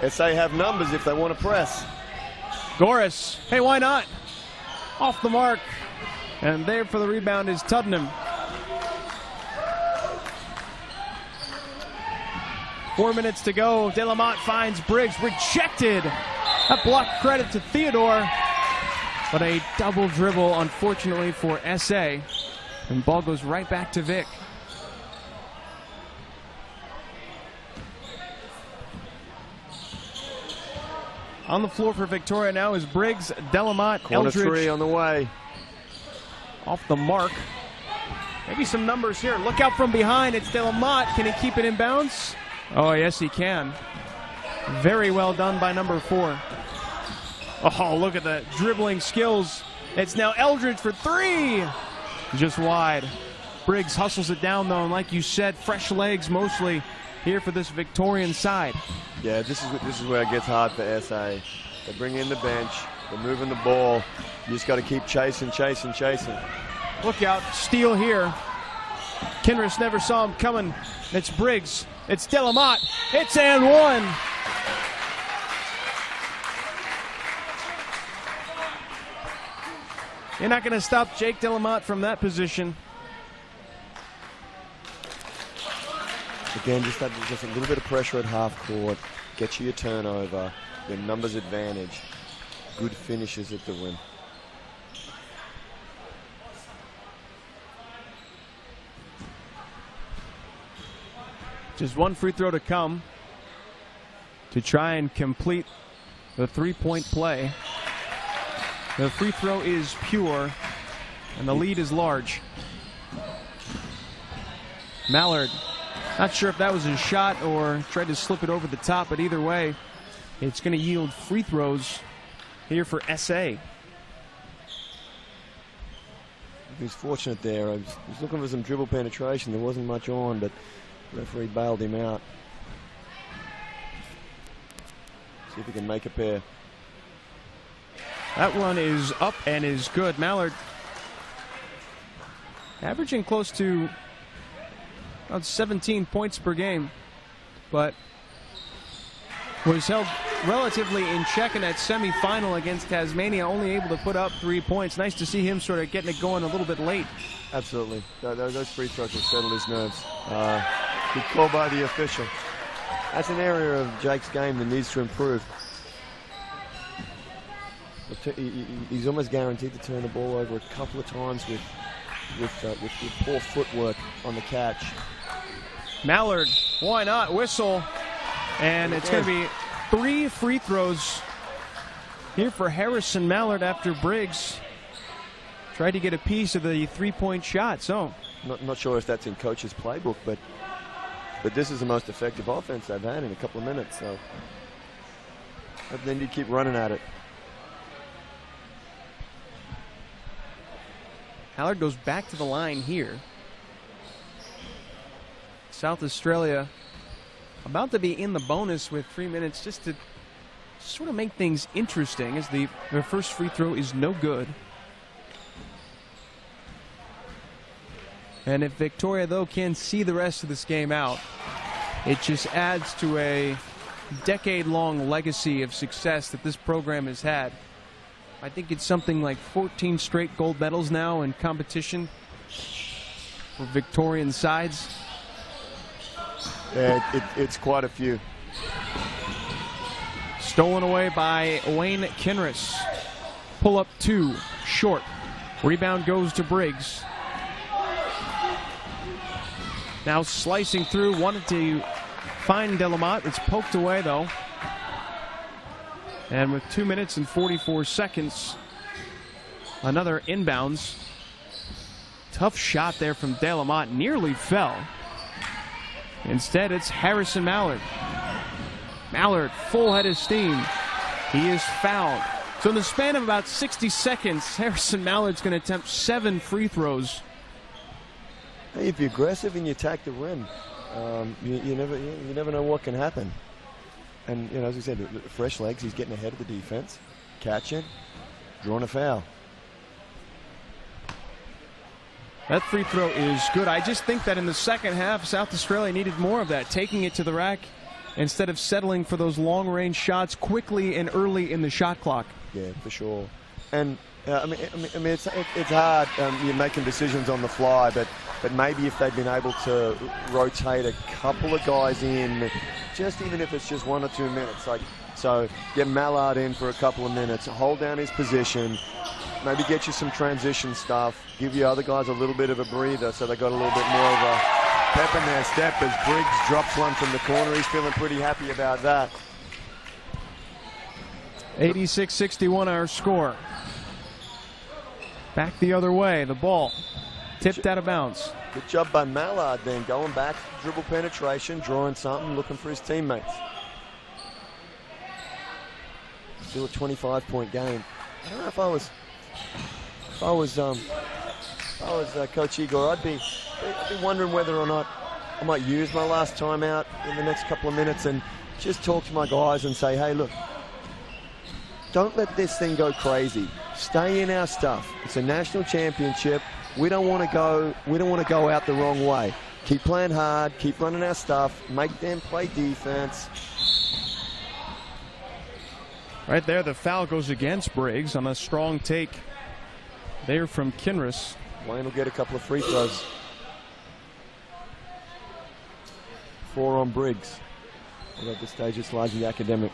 SA have numbers if they want to press. Goris, hey, why not? Off the mark. And there for the rebound is Tuddenham. 4 minutes to go. Delamotte finds Briggs. Rejected. A block credit to Theodore. But a double dribble, unfortunately, for SA. And ball goes right back to Vic. On the floor for Victoria now is Briggs, Delamotte, Corner Eldridge. three on the way. Off the mark. Maybe some numbers here. Look out from behind. It's Delamotte. Can he keep it in bounds? Oh, yes, he can. Very well done by number 4. Oh, look at the dribbling skills. It's now Eldridge for 3. Just wide. Briggs hustles it down, though, and like you said, fresh legs mostly here for this Victorian side. Yeah, this is where it gets hard for SA. They bring in the bench. They're moving the ball. You just got to keep chasing. Look out, steal here. Kinross never saw him coming. It's Briggs. It's Delamotte. It's and one. You're not going to stop Jake Delamotte from that position. Again, just a little bit of pressure at half court. Get you your turnover. Your numbers advantage. Good finishes at the rim. Just one free throw to come to try and complete the three-point play. The free throw is pure, and the lead is large. Mallard, not sure if that was his shot or tried to slip it over the top, but either way, it's going to yield free throws here for SA. He was fortunate there. I was looking for some dribble penetration. There wasn't much on, but the referee bailed him out. See if he can make a pair. That one is up and is good. Mallard averaging close to about 17 points per game, but was held relatively in check in that semifinal against Tasmania, only able to put up 3 points. Nice to see him sort of getting it going a little bit late. Absolutely. Those free throws will settle his nerves. Good call by the official. That's an area of Jake's game that needs to improve. He's almost guaranteed to turn the ball over a couple of times with poor footwork on the catch. Mallard, why not? Whistle. And it's going to be 3 free throws here for Harrison Mallard after Briggs tried to get a piece of the three-point shot. So not sure if that's in coach's playbook, but this is the most effective offense they've had in a couple of minutes. So then you keep running at it. Mallard goes back to the line here. South Australia about to be in the bonus with 3 minutes just to sort of make things interesting as their first free throw is no good. And if Victoria, though, can see the rest of this game out, it just adds to a decade-long legacy of success that this program has had. I think it's something like 14 straight gold medals now in competition for Victorian sides. Yeah, it's quite a few. Stolen away by Wayne Kinross. Pull up 2, short. Rebound goes to Briggs. Now slicing through, wanted to find Delamotte. It's poked away, though. And with 2 minutes and 44 seconds, another inbounds. Tough shot there from Delamotte, nearly fell. Instead, it's Harrison Mallard. Mallard, full head of steam. He is fouled. So in the span of about 60 seconds, Harrison Mallard's going to attempt 7 free throws. Hey, if you're aggressive and you attack the rim, you never know what can happen. And, you know, as we said, fresh legs, he's getting ahead of the defense, catching, drawing a foul. That free throw is good. I just think that in the second half, South Australia needed more of that, taking it to the rack instead of settling for those long-range shots quickly and early in the shot clock. Yeah, for sure. And I mean, it's hard. You're making decisions on the fly, but maybe if they'd been able to rotate a couple of guys in, just even if it's just 1 or 2 minutes, like so, get Mallard in for a couple of minutes, hold down his position, maybe get you some transition stuff, give you other guys a little bit of a breather, so they got a little bit more of a pep in their step as Briggs drops one from the corner. He's feeling pretty happy about that. 86-61 our score. Back the other way. The ball tipped out of bounds. Good job by Mallard then, going back, dribble penetration, drawing something, looking for his teammates. Still a 25-point game. I don't know if I was Coach Igor, I'd be wondering whether or not I might use my last timeout in the next couple of minutes and just talk to my guys and say, hey, look, don't let this thing go crazy. Stay in our stuff. It's a national championship. We don't want to go out the wrong way. Keep playing hard, keep running our stuff, make them play defense. Right there, the foul goes against Briggs on a strong take there from Kinross. Wayne will get a couple of free throws. 4 on Briggs. And at this stage, it's largely academic.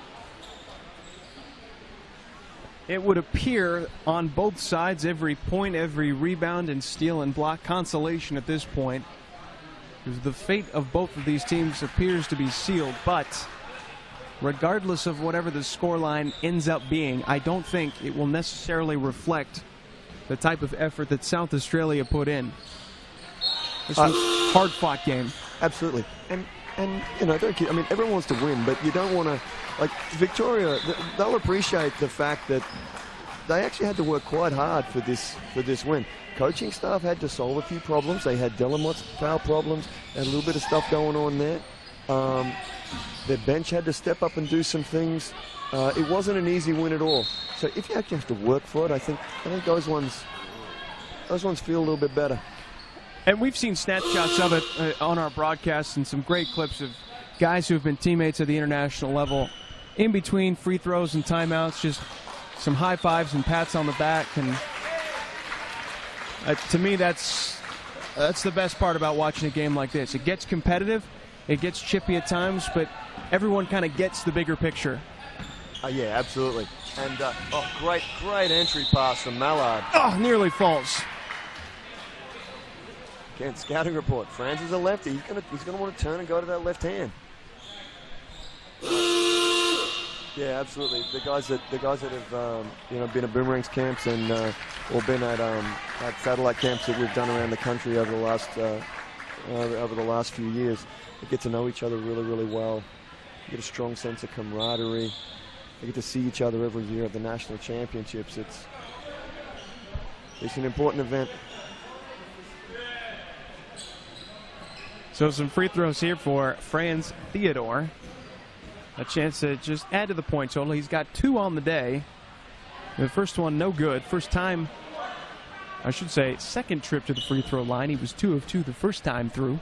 It would appear on both sides, every point, every rebound and steal and block consolation at this point, because the fate of both of these teams appears to be sealed. But regardless of whatever the scoreline ends up being, I don't think it will necessarily reflect the type of effort that South Australia put in. This was a hard-fought game. Absolutely. And you know, I mean, everyone wants to win, but you don't want to, like Victoria, they'll appreciate the fact that they actually had to work quite hard for this win. Coaching staff had to solve a few problems. They had Delamont's foul problems, had a little bit of stuff going on there. Their bench had to step up and do some things. It wasn't an easy win at all. So if you actually have to work for it, I think those ones feel a little bit better. And we've seen snapshots of it on our broadcast and some great clips of guys who have been teammates at the international level in between free throws and timeouts, just some high fives and pats on the back. And to me, that's the best part about watching a game like this. It gets competitive, it gets chippy at times, but everyone kind of gets the bigger picture. Yeah, absolutely. And great entry pass from Mallard. Oh, nearly falls. Again, scouting report. Franz is a lefty. He's gonna want to turn and go to that left hand. Yeah, absolutely. The guys that have been at Boomerangs camps and or been at satellite camps that we've done around the country over the last few years, they get to know each other really, really well. You get a strong sense of camaraderie. They get to see each other every year at the national championships. It's an important event. So some free throws here for Franz Theodore. A chance to just add to the point total. He's got 2 on the day. The first one no good. First time, I should say, second trip to the free throw line. He was 2 of 2 the first time through.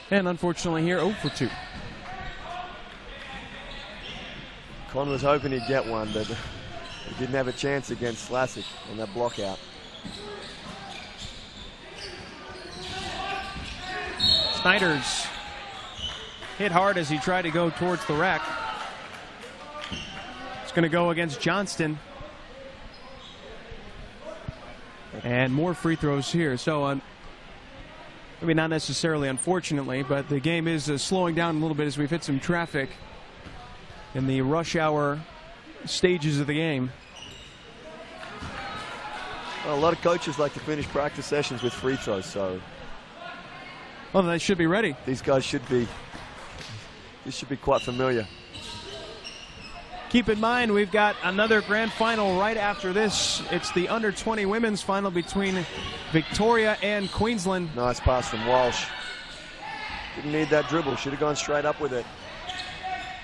And unfortunately here, 0 for 2. Con was hoping he'd get one, but he didn't have a chance against Slasic on that block out. Snyder's hit hard as he tried to go towards the rack. It's going to go against Johnston. And more free throws here. So, maybe not necessarily unfortunately, but the game is slowing down a little bit as we've hit some traffic in the rush hour stages of the game. Well, a lot of coaches like to finish practice sessions with free throws, so. Well, they should be ready. These guys should be quite familiar. Keep in mind, we've got another grand final right after this. It's the under-20 women's final between Victoria and Queensland. Nice pass from Walsh. Didn't need that dribble. Should have gone straight up with it.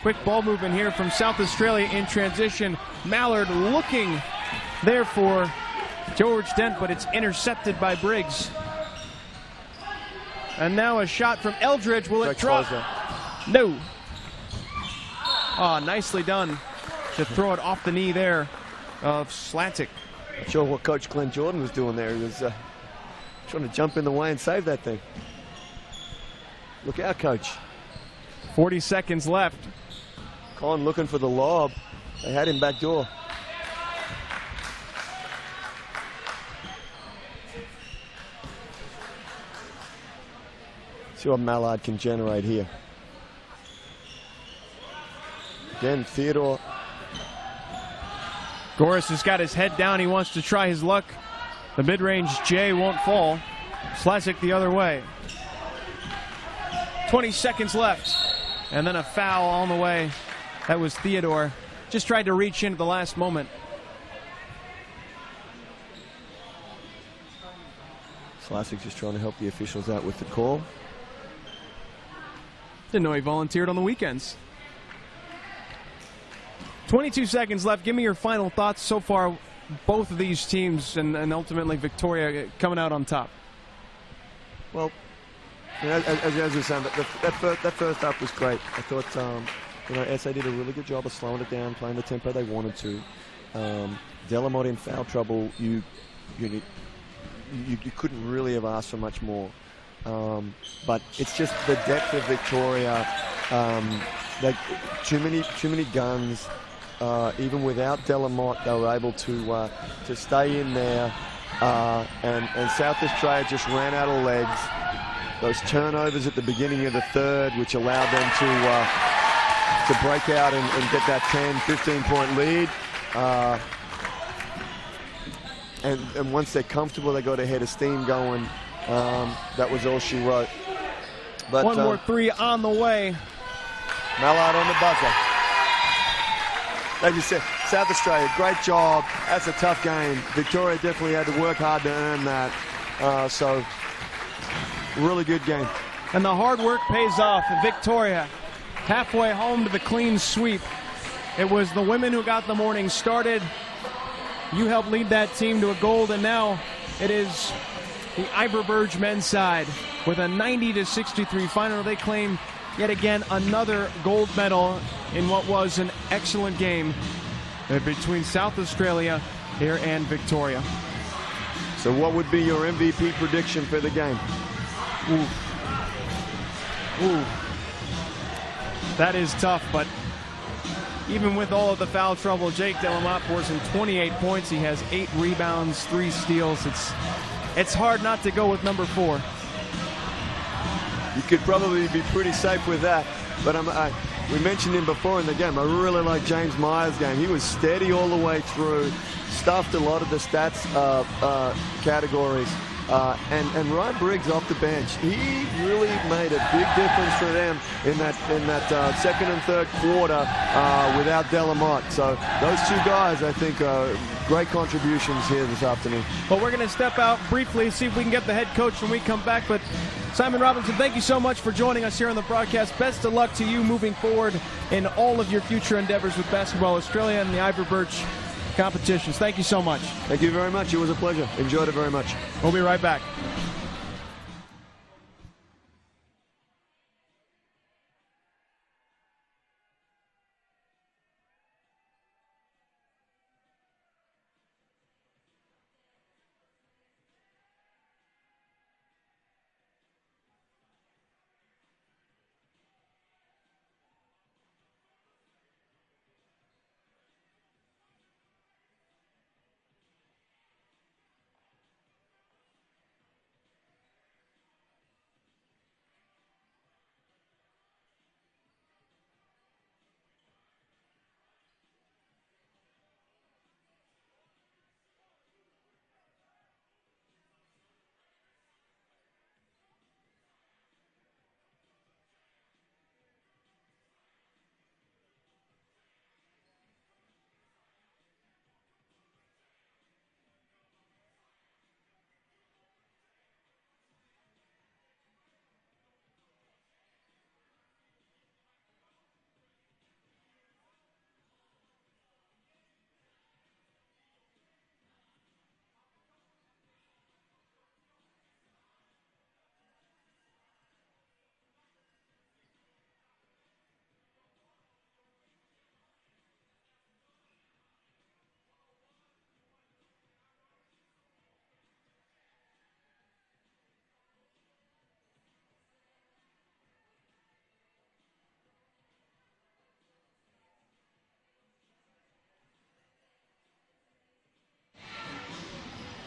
Quick ball movement here from South Australia in transition. Mallard looking there for George Dent, but it's intercepted by Briggs. And now a shot from Eldridge. Will it drop? No. Oh, nicely done to throw it off the knee there of Slatic. Not sure what Coach Glenn Jordan was doing there. He was trying to jump in the way and save that thing. Look out, Coach. 40 seconds left. Con looking for the lob. They had him back door. See what Mallard can generate here. Again, Theodore Goris has got his head down. He wants to try his luck. The mid-range J won't fall. Slasic the other way. 20 seconds left. And then a foul on the way. That was Theodore. Just tried to reach in at the last moment. Slasic just trying to help the officials out with the call. Didn't know he volunteered on the weekends. 22 seconds left. Give me your final thoughts so far. Both of these teams and ultimately Victoria coming out on top. Well, you know, as you were saying, that first half was great. I thought, SA did a really good job of slowing it down, playing the tempo they wanted to. Delamont in foul trouble, you couldn't really have asked for much more. But it's just the depth of Victoria. Too many guns. Even without Delamont, they were able to stay in there. And South Australia just ran out of legs. Those turnovers at the beginning of the third, which allowed them to break out and get that 10, 15-point lead. And once they're comfortable, they got a head of steam going. That was all she wrote. But, one more three on the way. Mallard on the buzzer. Like you said, South Australia, great job. That's a tough game. Victoria definitely had to work hard to earn that. So, really good game. And the hard work pays off. Victoria halfway home to the clean sweep. It was the women who got the morning started. You helped lead that team to a gold, and now it is the Ivor Burge men's side with a 90-63 final. They claim yet again another gold medal in what was an excellent game between South Australia here and Victoria. So what would be your MVP prediction for the game? Ooh. That is tough, but even with all of the foul trouble, Jake Delamont pours in 28 points. He has 8 rebounds, 3 steals. It's hard not to go with number 4. You could probably be pretty safe with that. But we mentioned him before in the game. I really like James Myers' game. He was steady all the way through, stuffed a lot of the stats categories. And Ryan Briggs off the bench, he really made a big difference for them in that second and third quarter without Delamont. So those two guys, I think, great contributions here this afternoon. Well, we're going to step out briefly, see if we can get the head coach when we come back. But Simon Robinson, thank you so much for joining us here on the broadcast. Best of luck to you moving forward in all of your future endeavors with Basketball Australia and the Ivor Burge competitions. Thank you so much. Thank you very much. It was a pleasure. Enjoyed it very much. We'll be right back.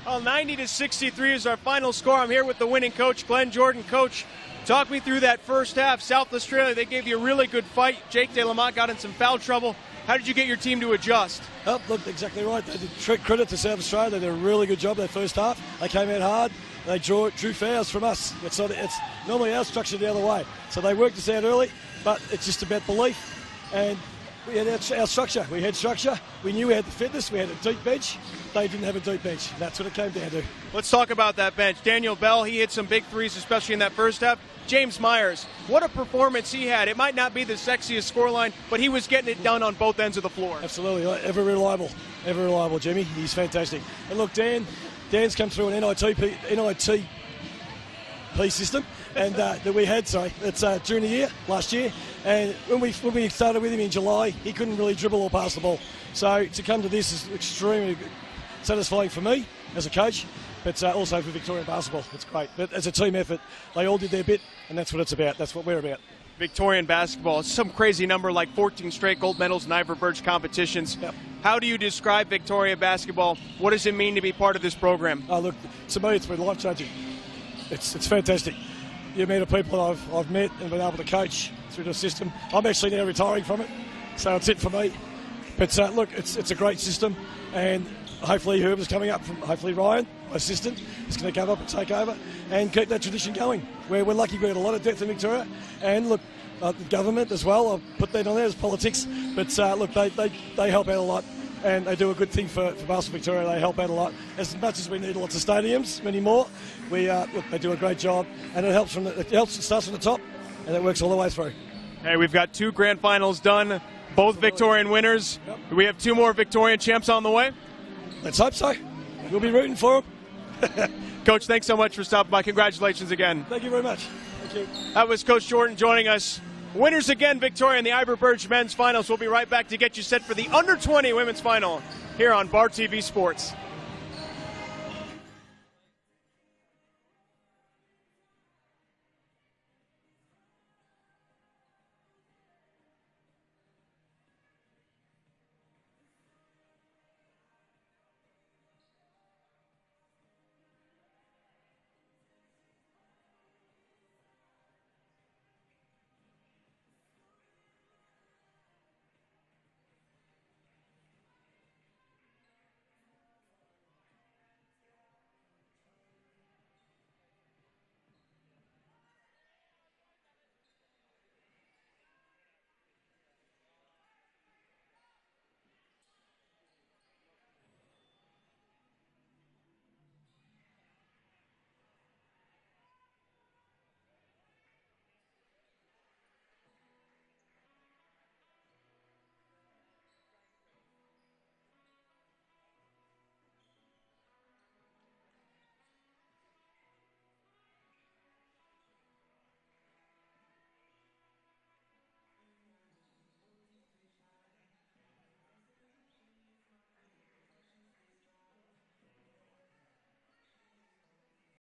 Well, 90-63 is our final score. I'm here with the winning coach, Glenn Jordan. Coach, talk me through that first half. South Australia, they gave you a really good fight. Jake Delamont got in some foul trouble. How did you get your team to adjust? Oh, look, exactly right. They did credit to South Australia. They did a really good job that first half. They came out hard. They drew fouls from us. It's normally our structure the other way. So they worked us out early, but it's just about belief. And we had our structure. We had structure. We knew we had the fitness. We had a deep bench. They didn't have a deep bench. That's what it came down to. Let's talk about that bench. Daniel Bell, he hit some big threes, especially in that first half. James Myers, what a performance he had. It might not be the sexiest scoreline, but he was getting it done on both ends of the floor. Absolutely. Ever reliable, Jimmy. He's fantastic. And look, Dan's come through an NITP system, and that we had. It's during the year last year, and when we started with him in July, he couldn't really dribble or pass the ball. So to come to this is extremely satisfying for me as a coach, but also for Victorian basketball. It's great. But as a team effort, they all did their bit, and that's what it's about. That's what we're about. Victorian basketball, some crazy number like 14 straight gold medals in Ivor Burge competitions. Yep. How do you describe Victoria basketball? What does it mean to be part of this program? Look, to me, it's been life-changing. It's fantastic. The amount of people I've met and been able to coach through the system. I'm actually now retiring from it, so it's it for me. But look, it's a great system, and hopefully whoever's coming up, hopefully Ryan, my assistant, is going to come up and take over and keep that tradition going. We're lucky we've got a lot of depth in Victoria, and look, the government as well, I'll put that on there as politics, but look, they help out a lot, and they do a good thing for Basketball Victoria. They help out a lot. As much as we need lots of stadiums, many more, look, they do a great job, and it helps it starts from the top, and it works all the way through. Hey, we've got 2 grand finals done, both Victorian winners. Yep. Do we have 2 more Victorian champs on the way? Let's hope so. We'll be rooting for them. Coach, thanks so much for stopping by. Congratulations again. Thank you very much. Thank you. That was Coach Jordan joining us. Winners again, Victoria in the Ivor Burge men's finals. We'll be right back to get you set for the under-20 women's final here on Bar TV Sports.